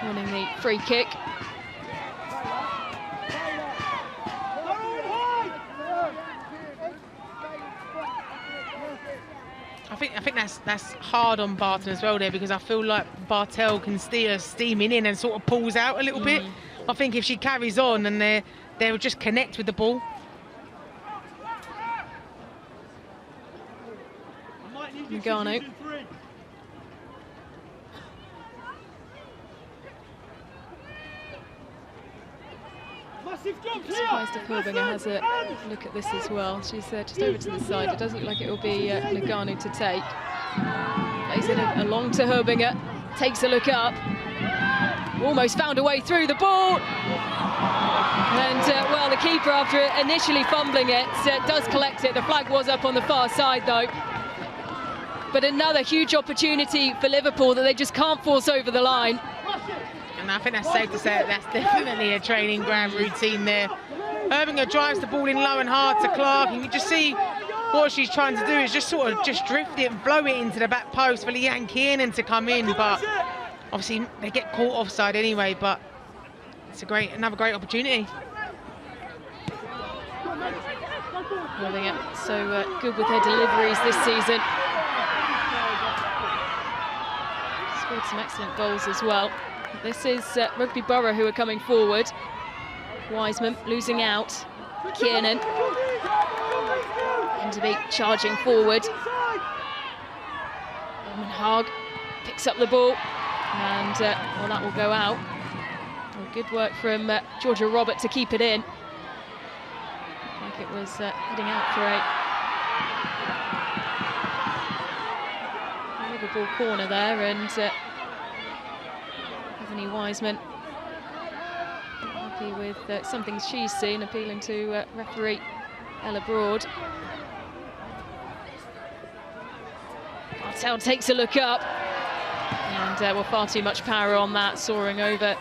winning the free kick. I think that's hard on Barton as well there, because I feel like Bartel can steer steaming in and sort of pulls out a little bit. I think if she carries on and they'll just connect with the ball. Nagano. Surprised if Herbinger has a look at this as well. She's just over to the side. It doesn't look like it will be Nagano to take. Plays it along to Herbinger. Takes a look up. Almost found a way through the ball. And, well, the keeper, after initially fumbling it, does collect it. The flag was up on the far side, though. But another huge opportunity for Liverpool that they just can't force over the line. And I think that's safe to say that that's definitely a training ground routine there. Herbinger drives the ball in low and hard to Clark, and you just see what she's trying to do is just sort of drift it and blow it into the back post for Leanne Kiernan to come in, but obviously they get caught offside anyway, but it's another great opportunity. Loving it. So good with her deliveries this season. Scored some excellent goals as well. This is Rugby Borough who are coming forward. Wiseman losing out. Kiernan. Enderby charging forward. Roman Haag picks up the ball, and well, that will go out. Well, good work from Georgia Robert to keep it in. Like it was heading out for a Liverpool corner there, and Ebony Wiseman happy with some things she's seen, appealing to referee Ella Broad. Bartel takes a look up, and well, far too much power on that, soaring over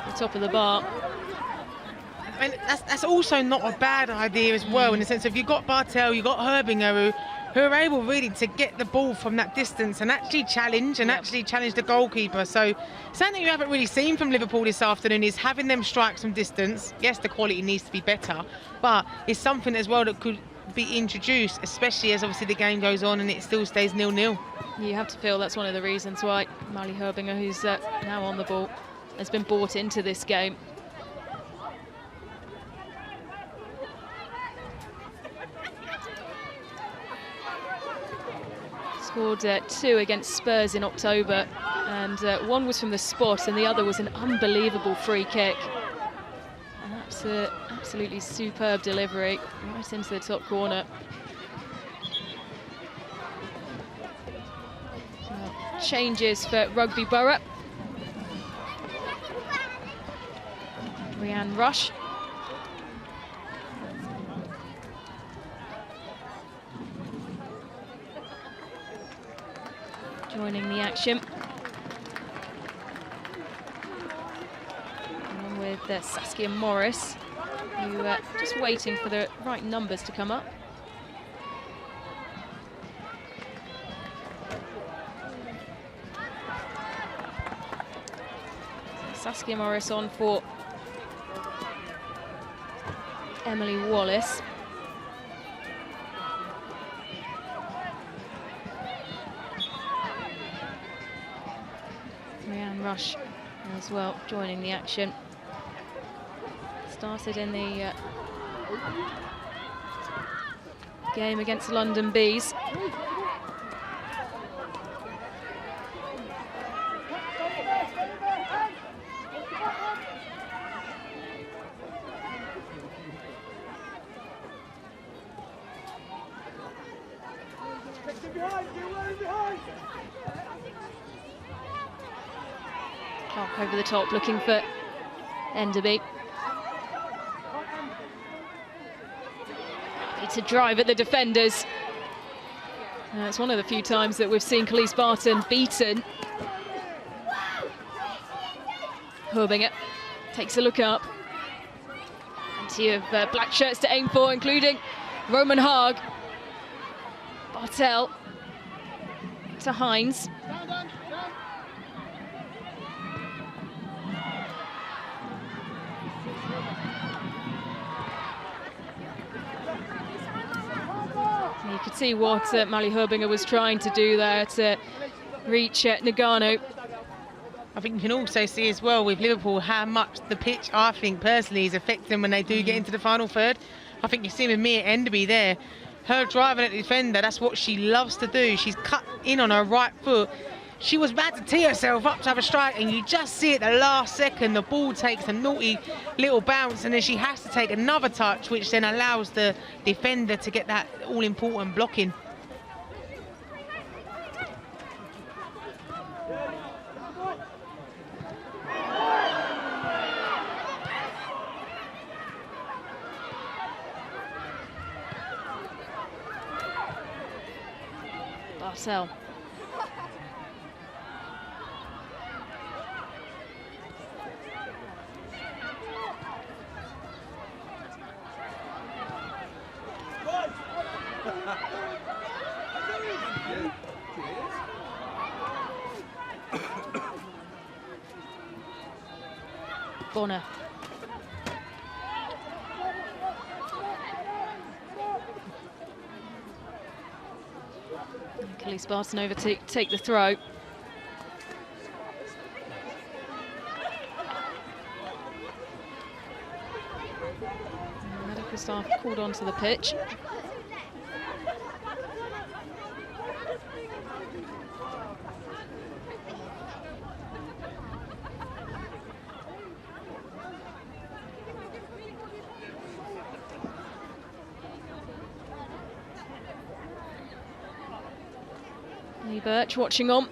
the top of the bar. And that's also not a bad idea as well, in the sense of you've got Bartel, you've got Herbinger, who are able really to get the ball from that distance and actually challenge the goalkeeper. So something you haven't really seen from Liverpool this afternoon is having them strike some distance. Yes, the quality needs to be better, but it's something as well that could be introduced, especially as obviously the game goes on and it still stays 0-0. You have to feel that's one of the reasons why Marley Herbinger, who's now on the ball, has been brought into this game. Scored 2 against Spurs in October, and one was from the spot and the other was an unbelievable free kick. An absolutely superb delivery right into the top corner. Changes for Rugby Borough. Rhiann Rush. Joining the action. Along with Saskia Morris, who just waiting for the right numbers to come up. Saskia Morris on for Emily Wallace. Rhiann Rush as well joining the action. Started in the game against London Bees. Clark over the top looking for Enderby. It's a drive at the defenders. It's one of the few times that we've seen Khalees Barton beaten. Herbinger takes a look up. Plenty of black shirts to aim for, including Roman Haag. Bartel to Hines. You could see what Marley Herbinger was trying to do there to reach Nagano. I think you can also see as well with Liverpool how much the pitch, I think personally, is affecting when they do get into the final third. I think you see with Mia Enderby there, her driving at the defender, that's what she loves to do. She's cut in on her right foot. She was about to tee herself up to have a strike, and you just see at the last second the ball takes a naughty little bounce, and then she has to take another touch, which then allows the defender to get that all-important blocking. Bartel. Bonner. Kelly Spartanova to take the throw. Medical staff called onto the pitch. Lee Birch watching on.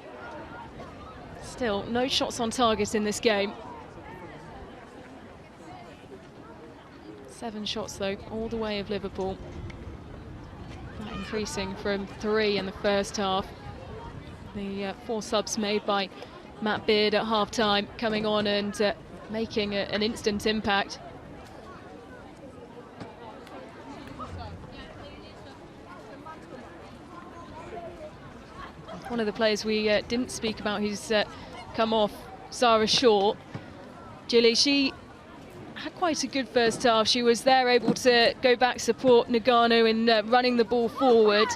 Still no shots on target in this game. 7 shots though, all the way of Liverpool. That increasing from 3 in the first half. The 4 subs made by Matt Beard at half-time coming on and making an instant impact. One of the players we didn't speak about who's come off, Zara Shaw. Gilly, she had quite a good first half. She was there able to go back, support Nagano in running the ball forward.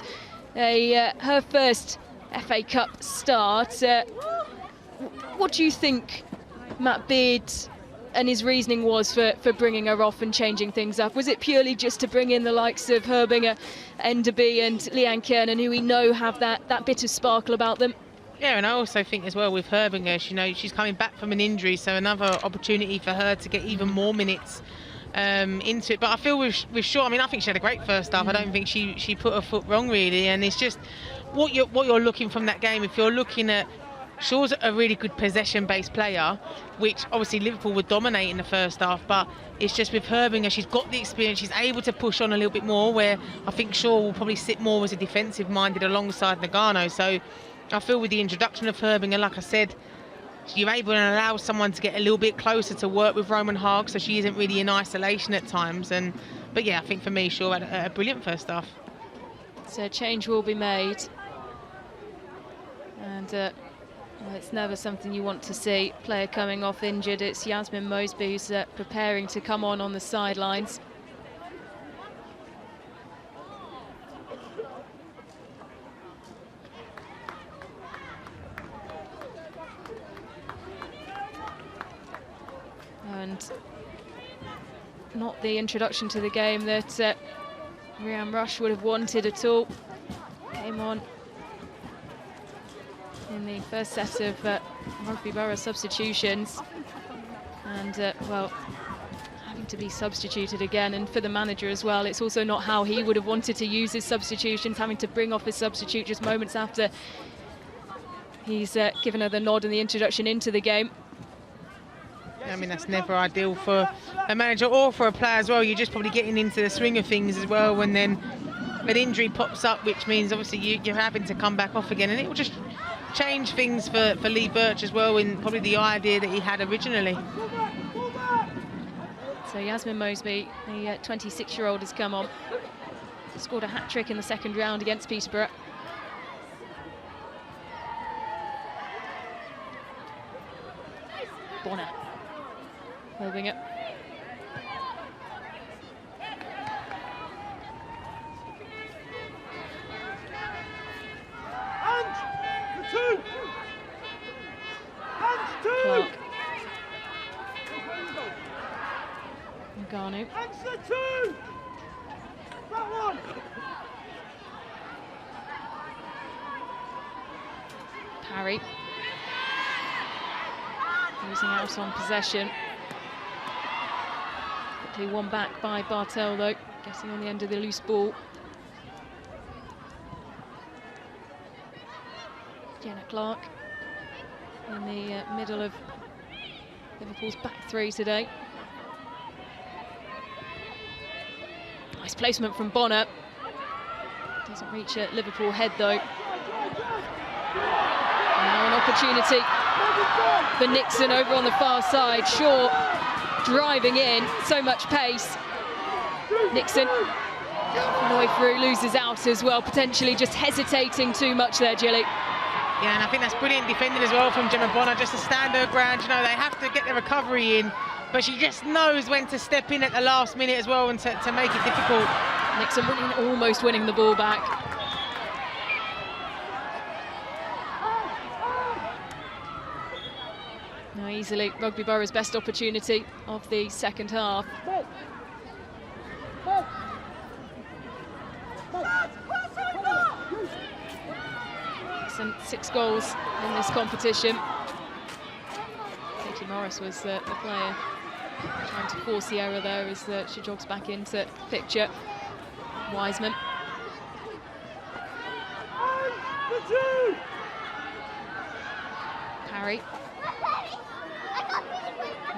Her first FA Cup start. What do you think Matt Beard and his reasoning was for bringing her off and changing things up? Was it purely just to bring in the likes of Herbinger, Enderby and Leanne Kernan, who we know have that bit of sparkle about them? Yeah, and I also think as well with Herbinger, you know, she's coming back from an injury, so another opportunity for her to get even more minutes into it. But I feel with Shaw, I mean, I think she had a great first half. I don't think she put her foot wrong really, and it's just what you're looking from that game. If you're looking at Shaw's a really good possession-based player, which obviously Liverpool would dominate in the first half, but it's just with Herbinger, she's got the experience, she's able to push on a little bit more, where I think Shaw will probably sit more as a defensive-minded alongside Nagano. So I feel with the introduction of Herbinger, like I said, you're able to allow someone to get a little bit closer to work with Roman Haag, so she isn't really in isolation at times. But yeah, I think for me, Shaw had a brilliant first half. So a change will be made. And well, it's never something you want to see. Player coming off injured. It's Yasmin Mosby who's preparing to come on the sidelines. And not the introduction to the game that Rianne Rush would have wanted at all. Came on in the first set of Rugby Borough substitutions, and well, having to be substituted again, and for the manager as well, it's also not how he would have wanted to use his substitutions, having to bring off his substitute just moments after he's given her the nod and the introduction into the game. I mean, that's never ideal for a manager or for a player as well. You're just probably getting into the swing of things as well when then an injury pops up, which means obviously you're having to come back off again, and it will just change things for Lee Birch as well, in probably the idea that he had originally. So Yasmin Mosby, the 26-year-old, has come on. Scored a hat-trick in the second round against Peterborough. Bonner holding it. Clark. Nagano. Parry. Losing out on possession. Quickly won back by Bartel though, getting on the end of the loose ball. Jenna Clark in the middle of Liverpool's back three today. Nice placement from Bonner. Doesn't reach a Liverpool head though. Now an opportunity for Nixon over on the far side. Shaw driving in, so much pace. Nixon all the way through, loses out as well, potentially just hesitating too much there, Gilly. Yeah, and I think that's brilliant defending as well from Gemma Bonner, just to stand her ground. You know, they have to get the recovery in, but she just knows when to step in at the last minute as well and to make it difficult. Nixon almost winning the ball back. Now easily Rugby Borough's best opportunity of the second half. Nixon 6 goals in this competition. Katie Morris was the player trying to force the error there as she jogs back into the picture. Wiseman. Parry.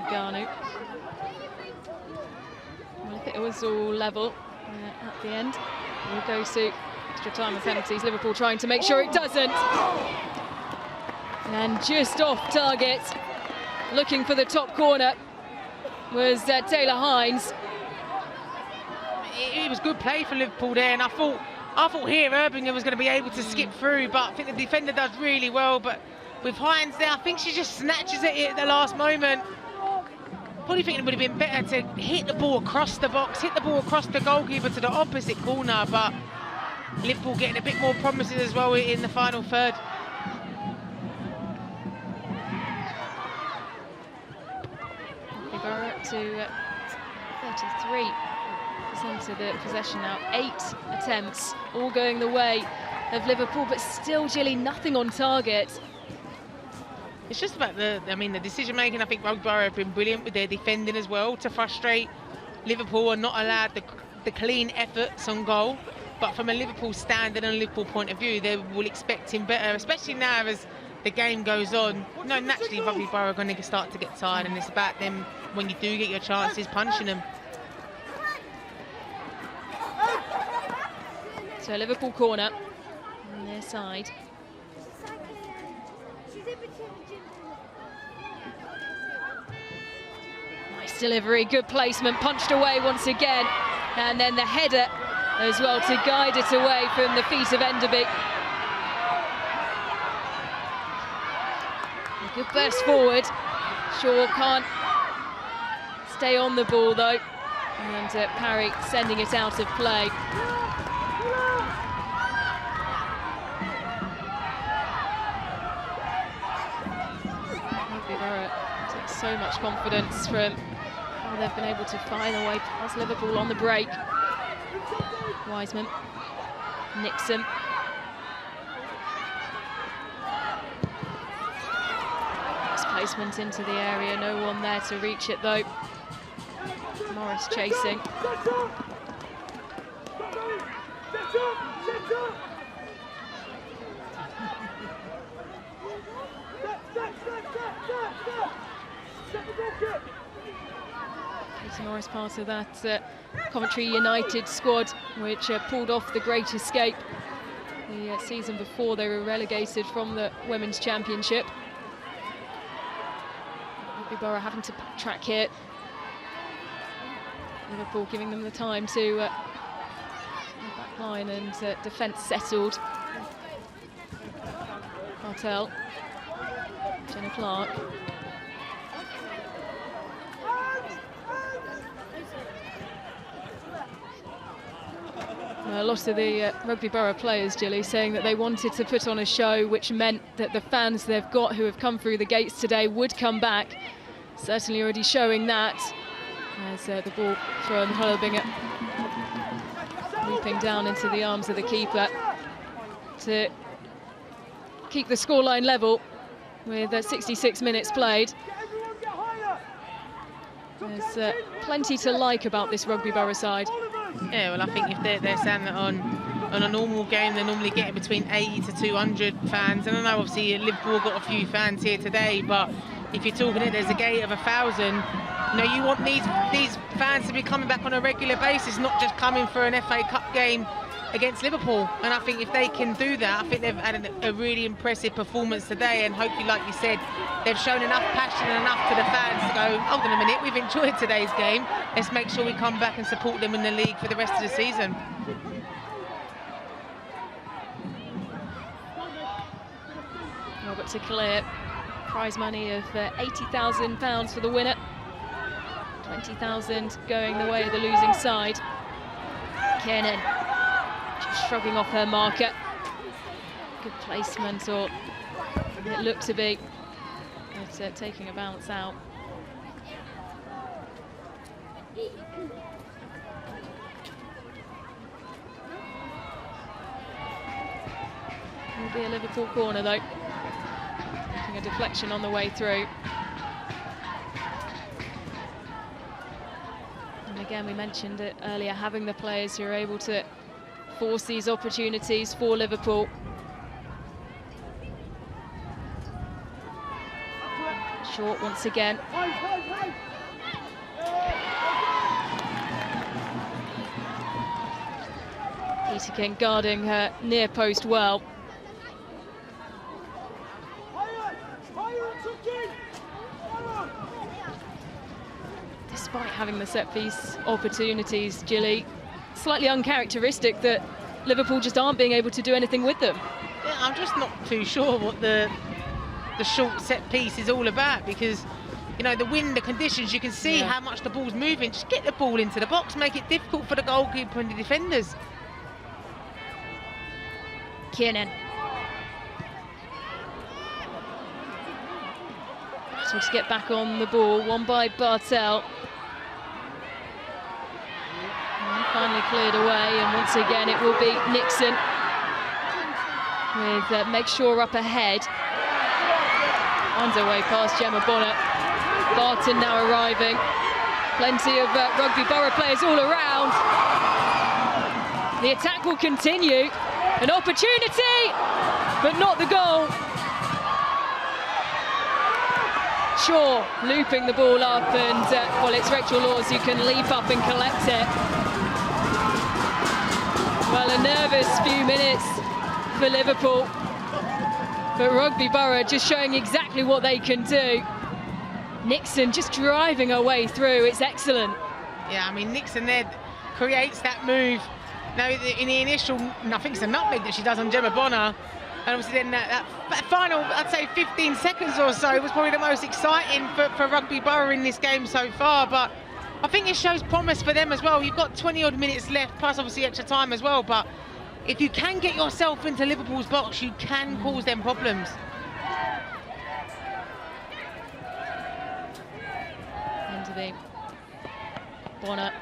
Garnu. Well, if it was all level at the end, we'll go to extra time and penalties. Liverpool trying to make sure it doesn't. And just off target, looking for the top corner, was Taylor Hines. It was good play for Liverpool there, and I thought here Erbinger was going to be able to skip through, but I think the defender does really well. But with Hines there, I think she just snatches at it at the last moment. Probably think it would have been better to hit the ball across the box, hit the ball across the goalkeeper to the opposite corner, but Liverpool getting a bit more promises as well in the final third. Borough up to 33% of the possession now. 8 attempts, all going the way of Liverpool, but still, Gilly, nothing on target. It's just about the decision making. I think Rugby Borough have been brilliant with their defending as well to frustrate Liverpool and not allowed the clean efforts on goal. But from a Liverpool standard and a Liverpool point of view, they will expect him better, especially now as the game goes on. No, naturally Rugby Borough are going to start to get tired, and it's about them, when you do get your chances, punching them. So Liverpool corner on their side. Nice delivery, good placement, punched away once again, and then the header as well to guide it away from the feet of Enderby. A good burst forward. Shaw can't stay on the ball though, and Parry sending it out of play. Rugby Borough takes so much confidence from how they've been able to find their way past Liverpool on the break. Wiseman, Nixon. Nice placement into the area, no one there to reach it though. Morris chasing. Katie Morris, part of that Coventry United squad, which pulled off the Great Escape the season before they were relegated from the Women's Championship. Rugby Borough having to backtrack here. Liverpool giving them the time to back line and defence settled. Martel, Jenna Clark. A lot of the Rugby Borough players, Gilly, saying that they wanted to put on a show which meant that the fans they've got who have come through the gates today would come back. Certainly already showing that as the ball from Herbinger leaping down into the arms of the keeper to keep the scoreline level with 66 minutes played. There's plenty to like about this Rugby Borough side. Yeah, well, I think if they're saying that on a normal game, they're normally getting between 80 to 200 fans. And I know obviously Liverpool got a few fans here today, but if you're talking it, there's a gate of 1,000. You know, you want these fans to be coming back on a regular basis, not just coming for an FA Cup game against Liverpool. And I think if they can do that, I think they've had a really impressive performance today, and hopefully, like you said, they've shown enough passion and enough to the fans to go, hold on a minute, we've enjoyed today's game, let's make sure we come back and support them in the league for the rest of the season. Robert to clear, prize money of £80,000 for the winner. 20,000 going the way of the losing side. Kiernan just shrugging off her marker. Good placement, or it looked to be, but taking a bounce out. Will be a Liverpool corner though. Making a deflection on the way through. And again, we mentioned it earlier, having the players who are able to force these opportunities for Liverpool. Short once again. Peterkin guarding her near post well. Despite having the set piece opportunities, Gilly, slightly uncharacteristic that Liverpool just aren't being able to do anything with them. Yeah, I'm just not too sure what the short set piece is all about, because you know the wind, the conditions, you can see how much the ball's moving. Just get the ball into the box, make it difficult for the goalkeeper and the defenders. Kiernan. So to get back on the ball, won by Bartel. And finally cleared away, and once again it will be Nixon with Meg Shaw up ahead. Underway past Gemma Bonner. Barton now arriving. Plenty of Rugby Borough players all around. The attack will continue. An opportunity, but not the goal. Shaw looping the ball up, and well, it's Rachel Laws who can leap up and collect it. Well, a nervous few minutes for Liverpool, but Rugby Borough just showing exactly what they can do. Nixon just driving her way through. It's excellent. Yeah, I mean, Nixon there creates that move. Now, in the initial, I think it's a nutmeg that she does on Gemma Bonner. And obviously then that final, I'd say 15 seconds or so was probably the most exciting for Rugby Borough in this game so far. But I think it shows promise for them as well. You've got 20 odd minutes left, plus obviously extra time as well. But if you can get yourself into Liverpool's box, you can cause them problems. Enderby. Bonner.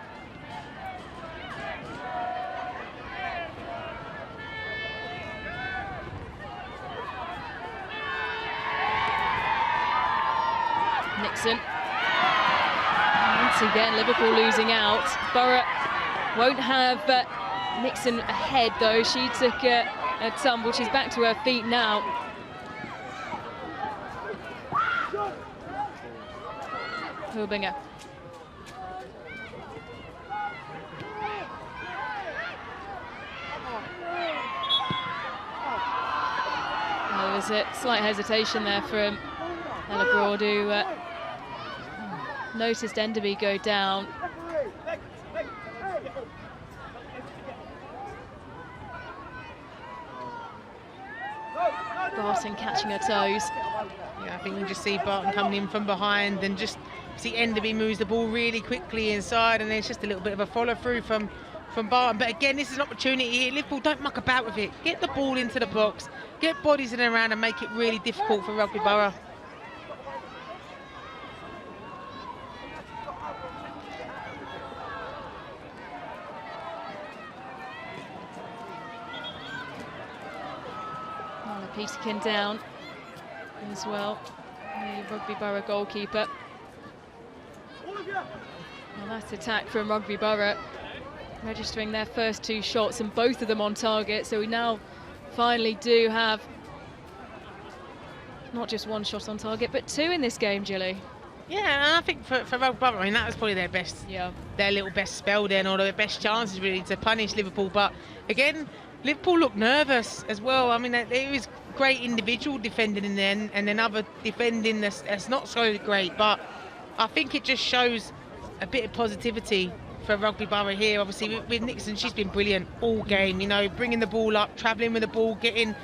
Nixon. Once again, Liverpool losing out. Borough won't have Nixon ahead though. She took a tumble. She's back to her feet now. Hubinger. There was a slight hesitation there from Ella Broad, who noticed Enderby go down. Barton catching her toes. Yeah, I think you just see Barton coming in from behind, and just see Enderby moves the ball really quickly inside, and then it's just a little bit of a follow through from Barton. But again, this is an opportunity here. Liverpool, don't muck about with it. Get the ball into the box, get bodies in and around, and make it really difficult for Rugby Borough. Peterkin down as well, the Rugby Borough goalkeeper. Well, nice attack from Rugby Borough, registering their first two shots and both of them on target. So we now finally do have not just one shot on target, but two in this game, Gilly. Yeah, and I think for Rugby Borough, I mean, that was probably their best, their little best spell then, or their best chances really to punish Liverpool. But again, Liverpool look nervous as well. I mean, there is great individual defending in there, and then other defending that's not so great. But I think it just shows a bit of positivity for Rugby Borough here. Obviously, with Nixon, she's been brilliant all game. You know, bringing the ball up, travelling with the ball, getting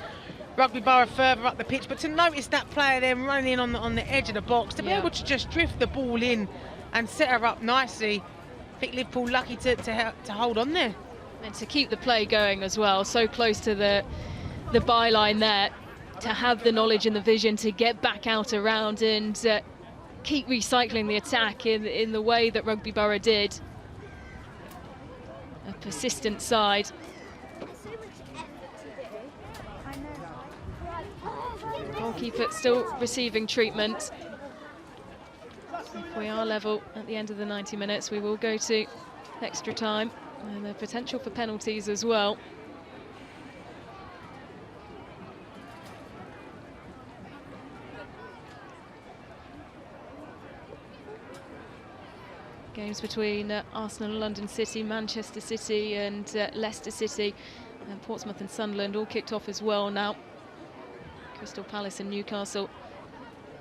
Rugby Borough further up the pitch. But to notice that player then running in on the edge of the box, to be able to just drift the ball in and set her up nicely. I think Liverpool lucky to hold on there. And to keep the play going as well, so close to the byline there, to have the knowledge and the vision to get back out around and keep recycling the attack in the way that Rugby Borough did. A persistent side. Goalkeeper still receiving treatment. If we are level at the end of the 90 minutes, we will go to extra time and the potential for penalties as well. Games between Arsenal and London City, Manchester City and Leicester City, and Portsmouth and Sunderland all kicked off as well now. Crystal Palace and Newcastle,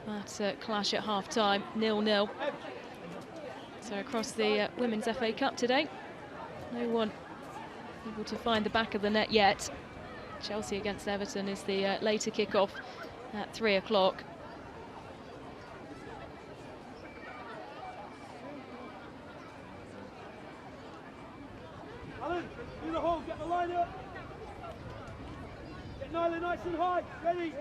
that clash at half-time, 0-0. So across the Women's FA Cup today, no one able to find the back of the net yet. Chelsea against Everton is the later kick-off at 3 o'clock. Alan, do the hole, get the line up. Get Nyla nice and high, ready.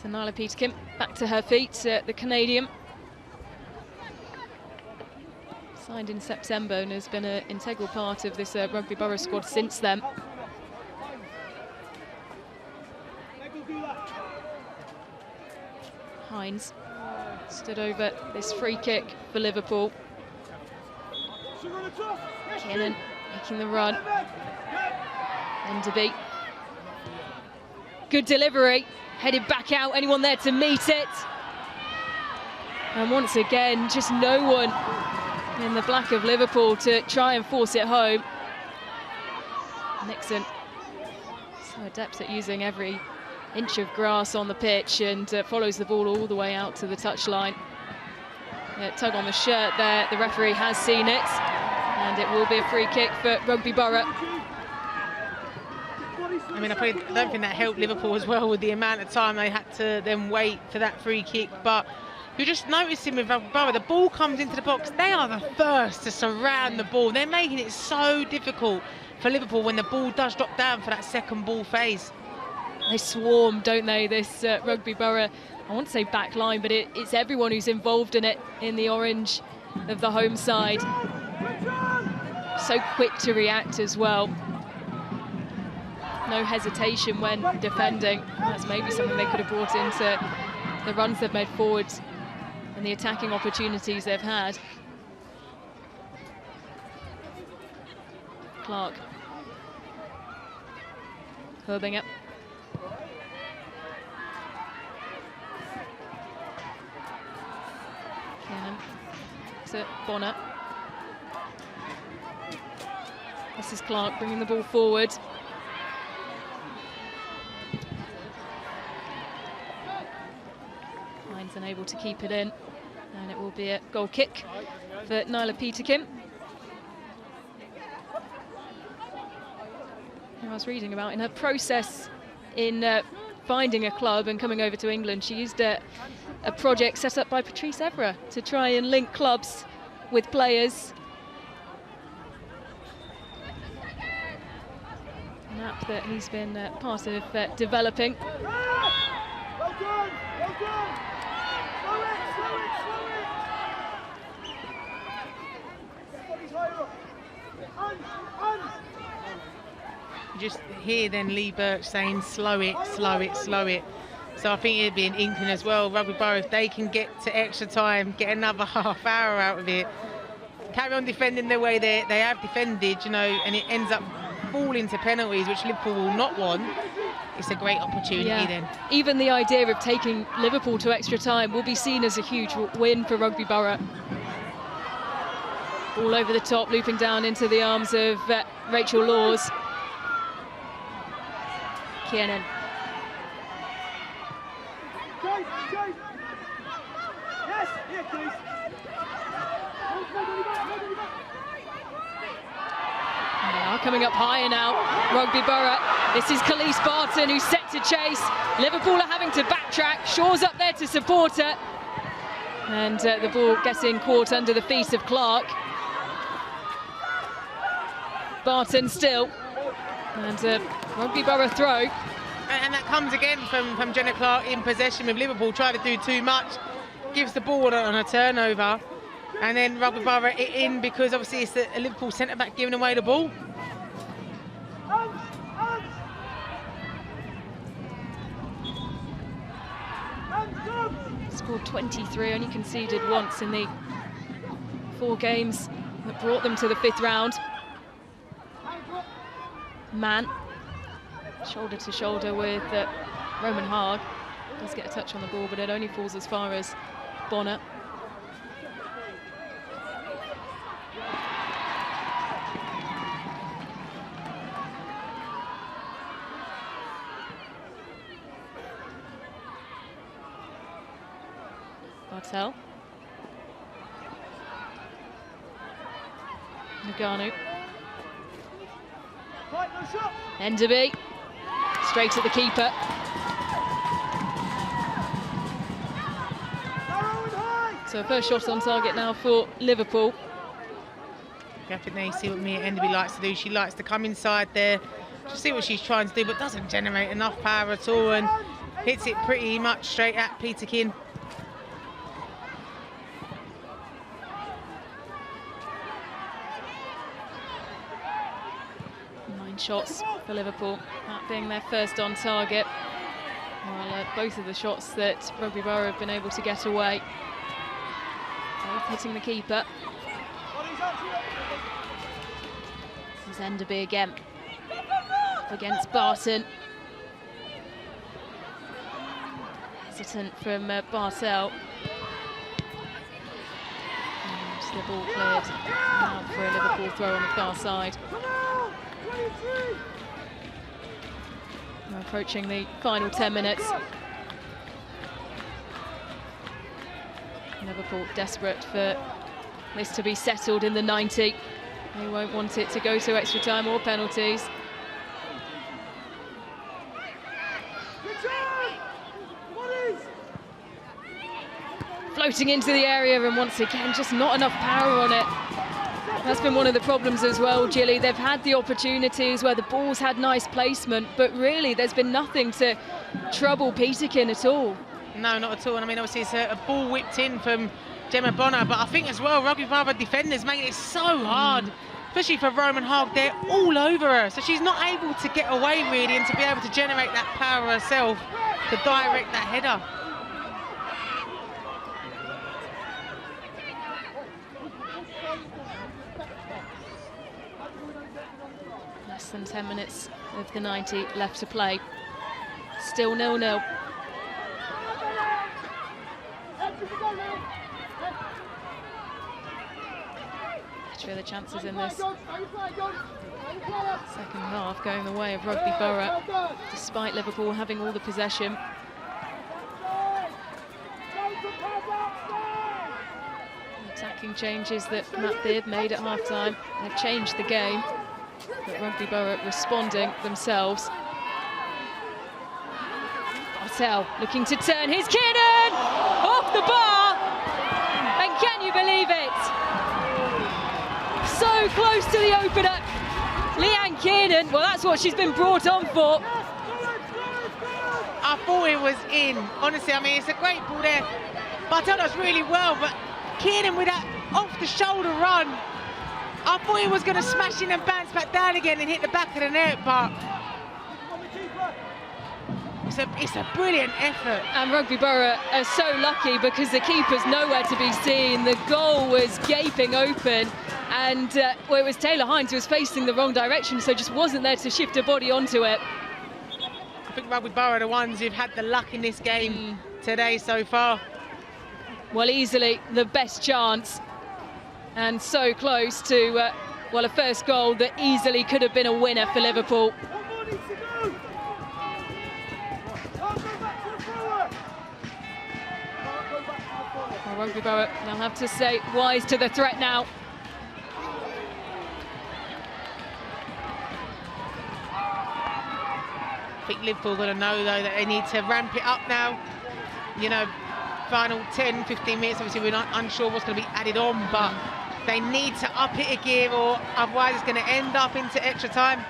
So Nyla Peterkin back to her feet, the Canadian. Signed in September and has been an integral part of this Rugby Borough squad since then. Hines stood over this free kick for Liverpool. Kiernan making the run. Enderby. Good delivery. Headed back out. Anyone there to meet it? And once again, just no one in the black of Liverpool to try and force it home. Nixon so adept at using every inch of grass on the pitch and follows the ball all the way out to the touchline. Tug on the shirt there, the referee has seen it, and it will be a free kick for Rugby Borough. I mean, I don't think that helped Liverpool as well with the amount of time they had to then wait for that free kick, but you're just noticing with Rugby Borough, the ball comes into the box, they are the first to surround the ball. They're making it so difficult for Liverpool when the ball does drop down for that second ball phase. They swarm, don't they, this Rugby Borough, I want to say back line, but it's everyone who's involved in it in the orange of the home side. So quick to react as well. No hesitation when defending. That's maybe something they could have brought into the runs they've made forward and the attacking opportunities they've had. Clark. Herbinger. Kiernan to Bonner. This is Clark bringing the ball forward. Hines unable to keep it in, and it will be a goal kick for Nyla Peterkin. I was reading about in her process in finding a club and coming over to England, she used a project set up by Patrice Evra to try and link clubs with players. An app that he's been part of developing. Well done, well done. Slow it, slow it, slow it. Everybody's higher up. And. You just hear then Lee Birch saying, slow it, slow it, slow it. So I think it'd be an inkling as well, Rugby Borough, if they can get to extra time, get another half hour out of it, carry on defending the way they have defended, you know, and it ends up falling to penalties, which Liverpool will not want. It's a great opportunity then. Even the idea of taking Liverpool to extra time will be seen as a huge win for Rugby Borough. All over the top, looping down into the arms of Rachel Laws. Kiernan. Yes, here, please. They are coming up higher now, Rugby Borough. This is Khalees Barton who sets to chase. Liverpool are having to backtrack. Shaw's up there to support her. And the ball getting caught under the feet of Clark. Barton still. And Rugby Borough throw. And that comes again from Jenna Clark in possession with Liverpool, trying to do too much. Gives the ball on a turnover. And then Rugby Borough it in because obviously it's a Liverpool centre-back giving away the ball. Scored 23, only conceded once in the 4 games that brought them to the 5th round. Mann, shoulder to shoulder with Roman Haag. Does get a touch on the ball, but it only falls as far as Bonner. Bartel. Nagano. Enderby. Straight at the keeper. So first shot on target now for Liverpool. I think they see what Mia Enderby likes to do. She likes to come inside there, just see what she's trying to do, but doesn't generate enough power at all and hits it pretty much straight at Peterkin. Shots for Liverpool, that being their first on target. While both of the shots that Rugby Borough have been able to get away, both hitting the keeper. This is Enderby again, up against Barton. Hesitant from Bartel. And the ball cleared now for a Liverpool throw on the far side. We're approaching the final 10 minutes. Liverpool desperate for this to be settled in the 90. They won't want it to go to extra time or penalties. Floating into the area, and once again just not enough power on it. That's been one of the problems as well, Gilly. They've had the opportunities where the ball's had nice placement, but really there's been nothing to trouble Peterkin at all. No, not at all. And I mean, obviously it's a ball whipped in from Gemma Bonner, but I think as well, Rugby Borough defenders make it so hard, especially for Roman Haag. They're all over her, so she's not able to get away really and to be able to generate that power herself to direct that header. Less than 10 minutes of the 90 left to play. Still 0-0. Better the chances in this second half going the way of Rugby Borough, despite Liverpool having all the possession. The attacking changes that Matt Beard made at half-time have changed the game, but Rugby Borough responding themselves. Bartel looking to turn his Kiernan off the bar, and can you believe it? So close to the opener. Leanne Kiernan, well, that's what she's been brought on for. I thought it was in. Honestly, I mean, it's a great ball there. Bartel does really well, but Kiernan with that off-the-shoulder run, I thought he was going to smash in and bounce back down again and hit the back of the net, but it's a brilliant effort. And Rugby Borough are so lucky because the keeper's nowhere to be seen. The goal was gaping open, and well, it was Taylor Hines who was facing the wrong direction, so just wasn't there to shift her body onto it. I think Rugby Borough are the ones who've had the luck in this game today so far. Well, easily the best chance, and so close to, well, a first goal that easily could have been a winner for Liverpool. Well, Rugby Borough, they'll have to stay wise to the threat now. think Liverpool are going to know, though, that they need to ramp it up now. You know, final 10, 15 minutes, obviously we're not unsure what's going to be added on, but they need to up it a gear, or otherwise it's going to end up into extra time.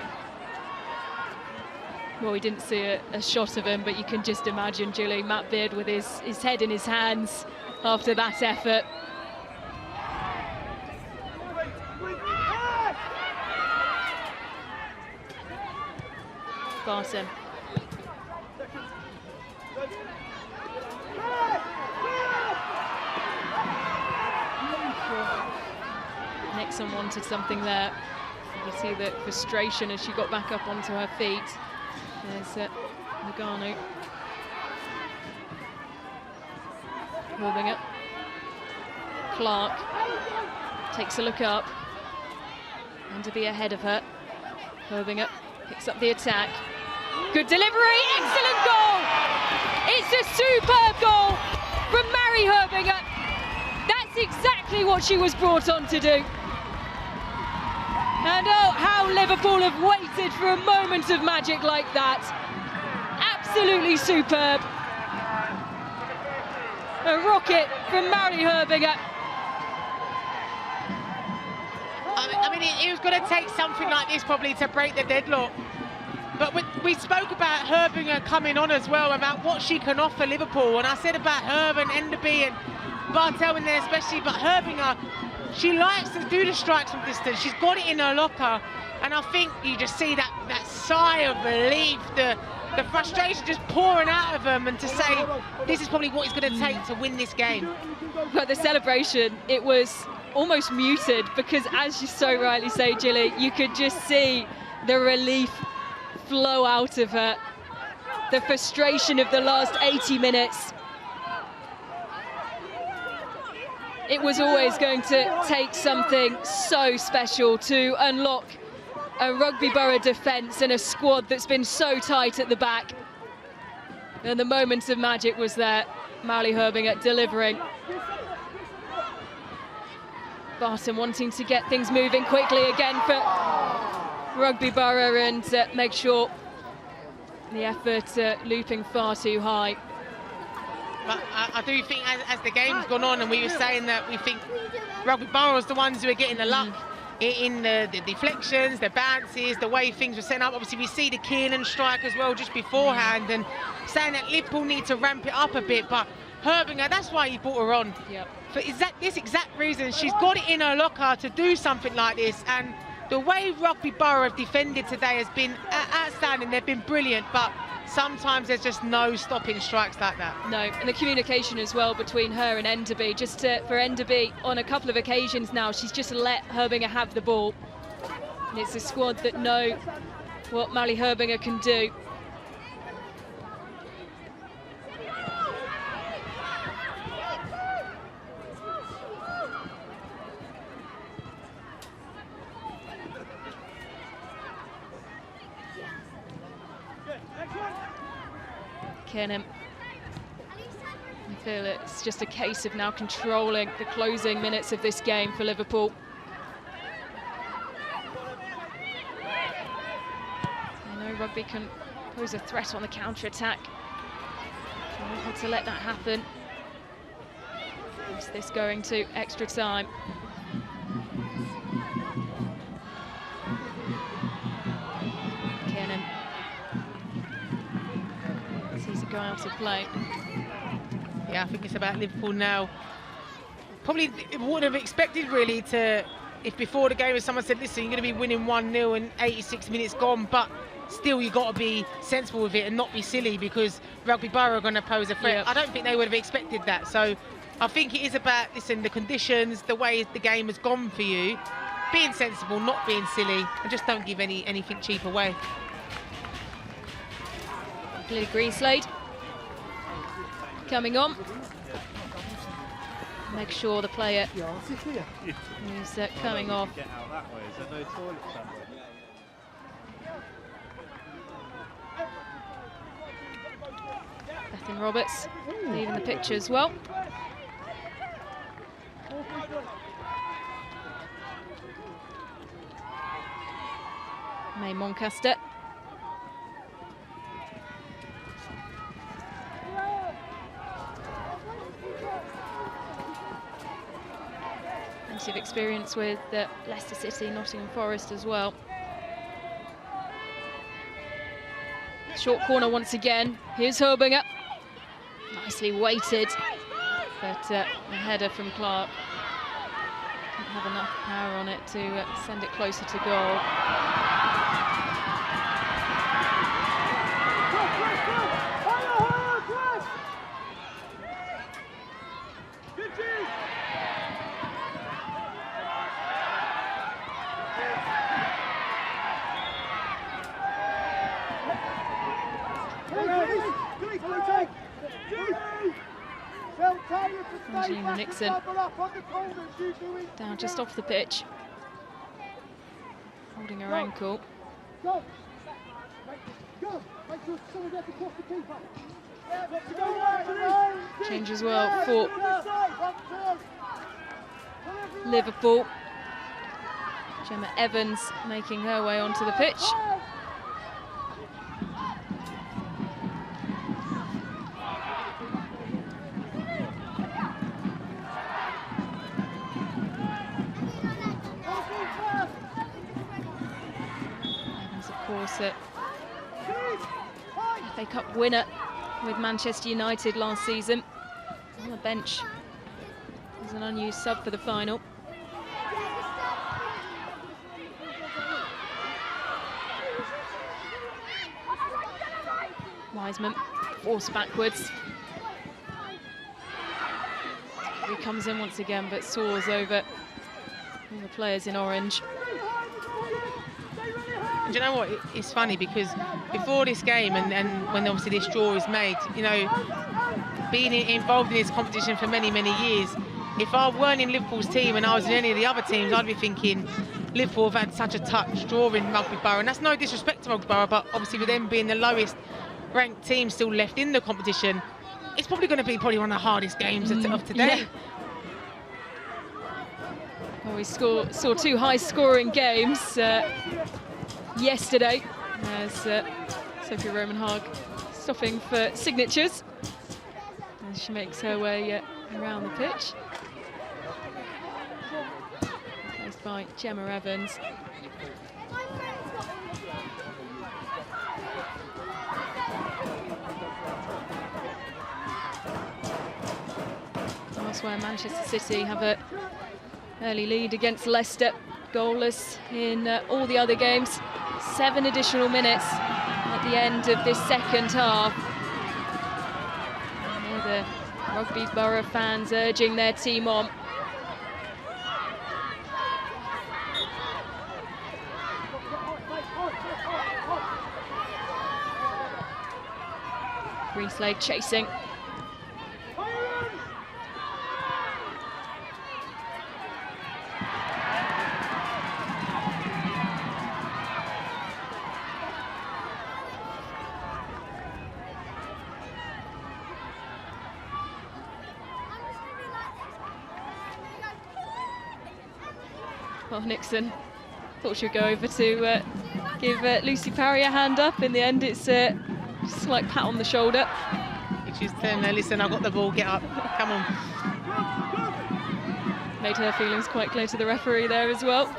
Well, we didn't see a shot of him, but you can just imagine, Julie, Matt Beard with his head in his hands after that effort. Barton. Nixon wanted something there. You see the frustration as she got back up onto her feet. There's Nagano. Moving it. Clark takes a look up. And to be ahead of her. Moving it. Picks up the attack. Good delivery. Excellent goal. It's a superb goal from Mary Herbinger. That's exactly what she was brought on to do. And oh, how Liverpool have waited for a moment of magic like that. Absolutely superb. A rocket from Mary Herbinger. I mean, it was going to take something like this probably to break the deadlock. But we spoke about Herbinger coming on as well, about what she can offer Liverpool. And I said about Herb and Enderby and Bartel in there especially, but Herbinger, she likes to do the strikes from distance. She's got it in her locker. And I think you just see that sigh of relief, the frustration just pouring out of them, and to say this is probably what it's going to take to win this game. But the celebration, it was almost muted, because as you so rightly say, Gilly, you could just see the relief flow out of her, the frustration of the last 80 minutes. It was always going to take something so special to unlock a Rugby Borough defence and a squad that's been so tight at the back. And the moment of magic was there. Mary Herbinger delivering. Barton wanting to get things moving quickly again for Rugby Borough and make sure the effort looping far too high. But I do think as the game's gone on, and we were saying that we think Rugby Borough was the ones who are getting the luck in the deflections, the bounces, the way things were set up. Obviously, we see the Kiernan strike as well just beforehand, and saying that Liverpool need to ramp it up a bit. But Herbinger, that's why he brought her on. Yep. For this exact reason. She's got it in her locker to do something like this, and the way Rugby Borough have defended today has been outstanding. They've been brilliant, but sometimes there's just no stopping strikes like that. No, and the communication as well between her and Enderby. For Enderby, on a couple of occasions now, she's just let Herbinger have the ball. And it's a squad that know what Mary Herbinger can do. Kenham. I feel it's just a case of now controlling the closing minutes of this game for Liverpool. I know Rugby can pose a threat on the counter-attack. Don't want to let that happen. Is this going to extra time? Kenham. Sees it go out of play. Yeah, I think it's about Liverpool now. Probably would have expected really to, if before the game if someone said, listen, you're going to be winning 1-0 and 86 minutes gone, but still you've got to be sensible with it and not be silly, because Rugby Borough are going to pose a threat. Yep. I don't think they would have expected that. So I think it is about, listen, the conditions, the way the game has gone for you, being sensible, not being silly, and just don't give anything cheap away. Lily Greenslade coming on. Make sure the player is coming off. Get out that way. Is there no toilet somewhere? Bethan Roberts leaving the pitch as well. May Moncaster. Massive experience with Leicester City, Nottingham Forest as well. Short corner once again. Here's Herbinger. Nicely weighted, but a header from Clark. Didn't have enough power on it to send it closer to goal. Angelina Nixon down just off the pitch, holding her ankle. Change as well for Liverpool. Gemma Evans making her way onto the pitch. FA Cup winner with Manchester United last season. On the bench as an unused sub for the final. Wiseman forced backwards. He comes in once again but soars over all the players in orange. Do you know what? It's funny because before this game and when obviously this draw is made, you know, being involved in this competition for many, many years, if I weren't in Liverpool's team and I was in any of the other teams, I'd be thinking Liverpool have had such a touch draw in Rugby Borough. And that's no disrespect to Rugby Borough, but obviously with them being the lowest ranked team still left in the competition, it's probably going to be one of the hardest games of today. Yeah. Well, we saw two high-scoring games yesterday, as Sophie Roman-Haag stopping for signatures as she makes her way around the pitch. Placed by Gemma Evans. Elsewhere, Manchester City have an early lead against Leicester, goalless in all the other games. 7 additional minutes at the end of this second half. And the Rugby Borough fans urging their team on. Greenslade chasing. Well, Nixon thought she'd go over to give Lucy Parry a hand up. In the end, it's just a slight pat on the shoulder. She's telling her, listen, I've got the ball, get up, come on. Made her feelings quite clear to the referee there as well.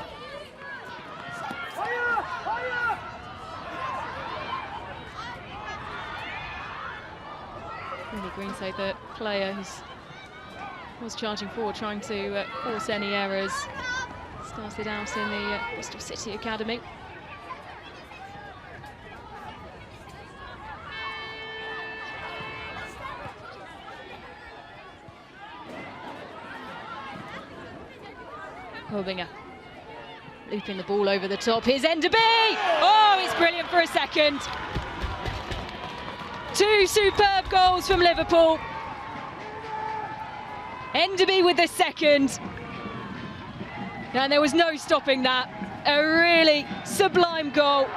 Really Greenslade, the player who was charging forward, trying to force any errors. Started out in the Bristol City Academy. Herbinger looping the ball over the top. Here's Enderby! Oh, it's brilliant for a second. 2 superb goals from Liverpool. Enderby with the second. And there was no stopping that. A really sublime goal.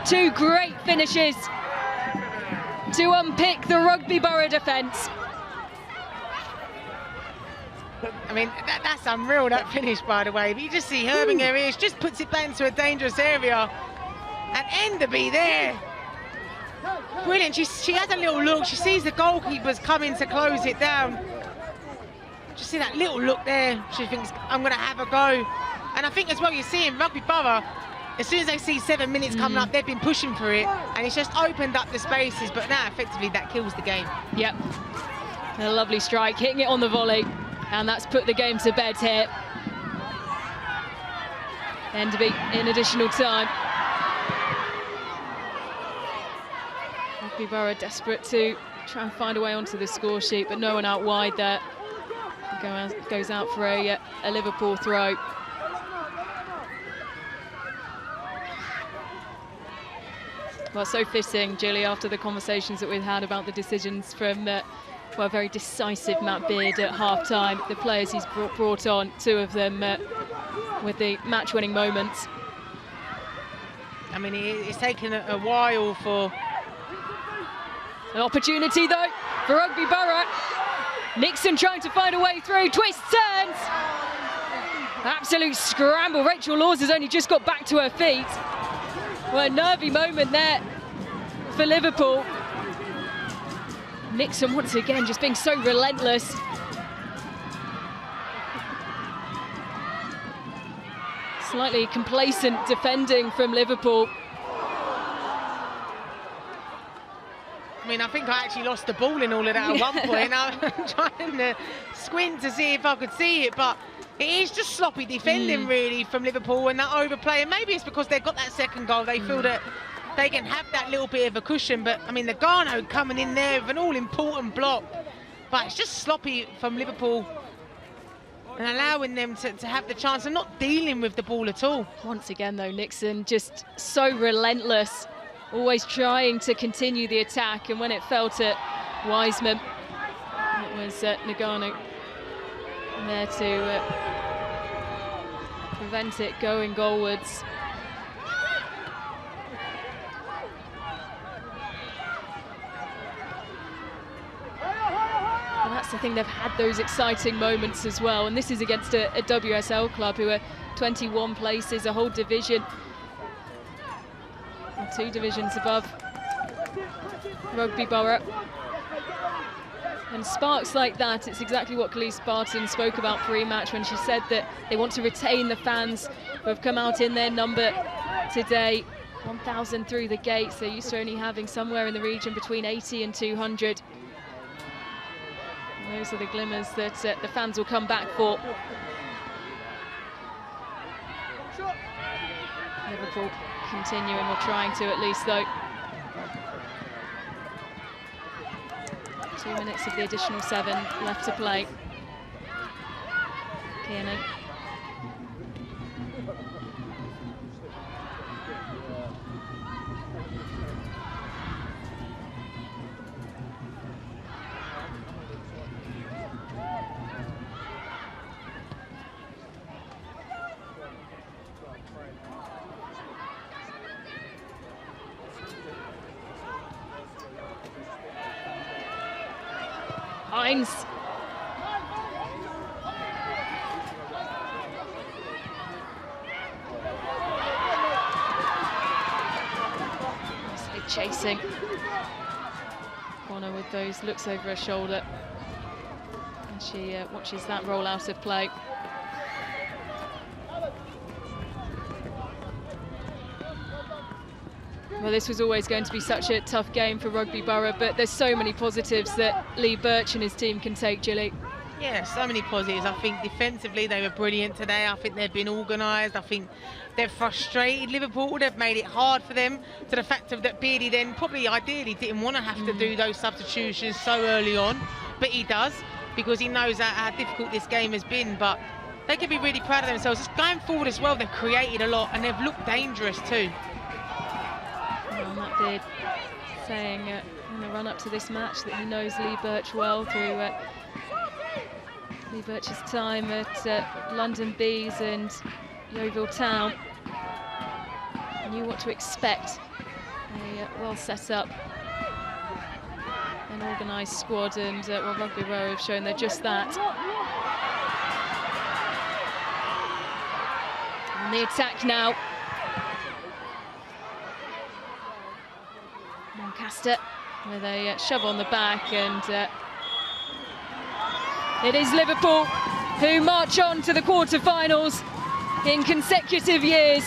2 great finishes to unpick the Rugby Borough defence. I mean, that's unreal, that finish, by the way. But you just see Herbinger here, she just puts it back into a dangerous area. And Enderby there. Brilliant, she has a little look, she sees the goalkeepers coming to close it down. just see that little look there. She thinks, I'm going to have a go. And I think as well, you see in Rugby Borough, as soon as they see 7 minutes coming up, they've been pushing for it, and it's just opened up the spaces. But now, effectively, that kills the game. Yep. A lovely strike, hitting it on the volley, and that's put the game to bed here. Enderby in additional time. Rugby Borough desperate to try and find a way onto the score sheet, but no one out wide there. Goes out for a Liverpool throw. Well, so fitting, Julie, after the conversations that we've had about the decisions from, well, a very decisive Matt Beard at half-time. The players he's brought on, 2 of them with the match-winning moments. I mean, it's taken a while for... An opportunity, though, for Rugby Borough. Nixon trying to find a way through, twists, turns. Absolute scramble. Rachel Laws has only just got back to her feet. Well, a nervy moment there for Liverpool. Nixon once again just being so relentless. Slightly complacent defending from Liverpool. I mean, I think I actually lost the ball in all of that at one point. I'm trying to squint to see if I could see it, but it is just sloppy defending, really, from Liverpool, and that overplay. And maybe it's because they've got that second goal. They feel that they can have that little bit of a cushion. But, I mean, the Garno coming in there with an all-important block. But it's just sloppy from Liverpool and allowing them to have the chance and not dealing with the ball at all. Once again, though, Nixon just so relentless, always trying to continue the attack. And when it fell to Wiseman, it was Nagano there to prevent it going goalwards. And that's the thing, they've had those exciting moments as well, and this is against a WSL club who are 21 places, a whole division, and 2 divisions above Rugby Borough. And sparks like that, it's exactly what Khalees Barton spoke about pre-match when she said that they want to retain the fans who have come out in their number today. 1,000 through the gates. They're used to only having somewhere in the region between 80 and 200. And those are the glimmers that the fans will come back for. Liverpool continuing, or trying to at least, though. 2 minutes of the additional 7 left to play. Kearney. Hines. Nicely chasing. Corner with those looks over her shoulder. And she watches that roll out of play. Well, this was always going to be such a tough game for Rugby Borough, but there's so many positives that Lee Birch and his team can take, Gilly. Yeah, so many positives. I think defensively they were brilliant today. I think they've been organised. I think they've frustrated Liverpool. They've made it hard for them, to the fact of that Beardy then probably ideally didn't want to have to do those substitutions so early on, but he does, because he knows how difficult this game has been. But they can be really proud of themselves. Just going forward as well, they've created a lot and they've looked dangerous too. Well, Matt Beard saying in the run-up to this match that he knows Lee Birch well through Lee Birch's time at London Bees and Yeovil Town. Knew what to expect. A well set up and organised squad, and well, Rugby Borough have shown they're just that. And the attack now. Lancaster with a shove on the back, and It is Liverpool who march on to the quarter-finals in consecutive years.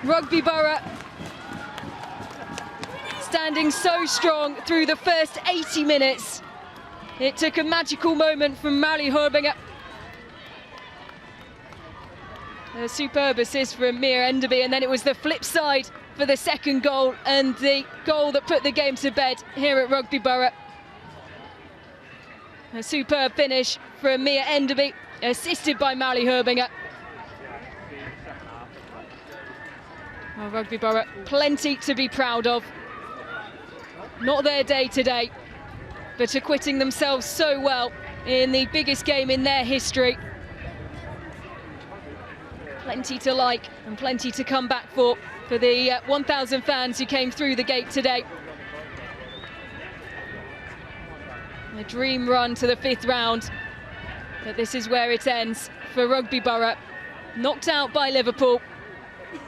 Rugby Borough standing so strong through the first 80 minutes. It took a magical moment from Mally Herbinger. A superb assist from Mia Enderby, and then it was the flip side for the second goal, and the goal that put the game to bed here at Rugby Borough. A superb finish from Mia Enderby, assisted by Mally Herbinger. Well, Rugby Borough, plenty to be proud of. Not their day today, but acquitting themselves so well in the biggest game in their history. Plenty to like and plenty to come back for the 1,000 fans who came through the gate today. A dream run to the 5th round, but this is where it ends for Rugby Borough. Knocked out by Liverpool.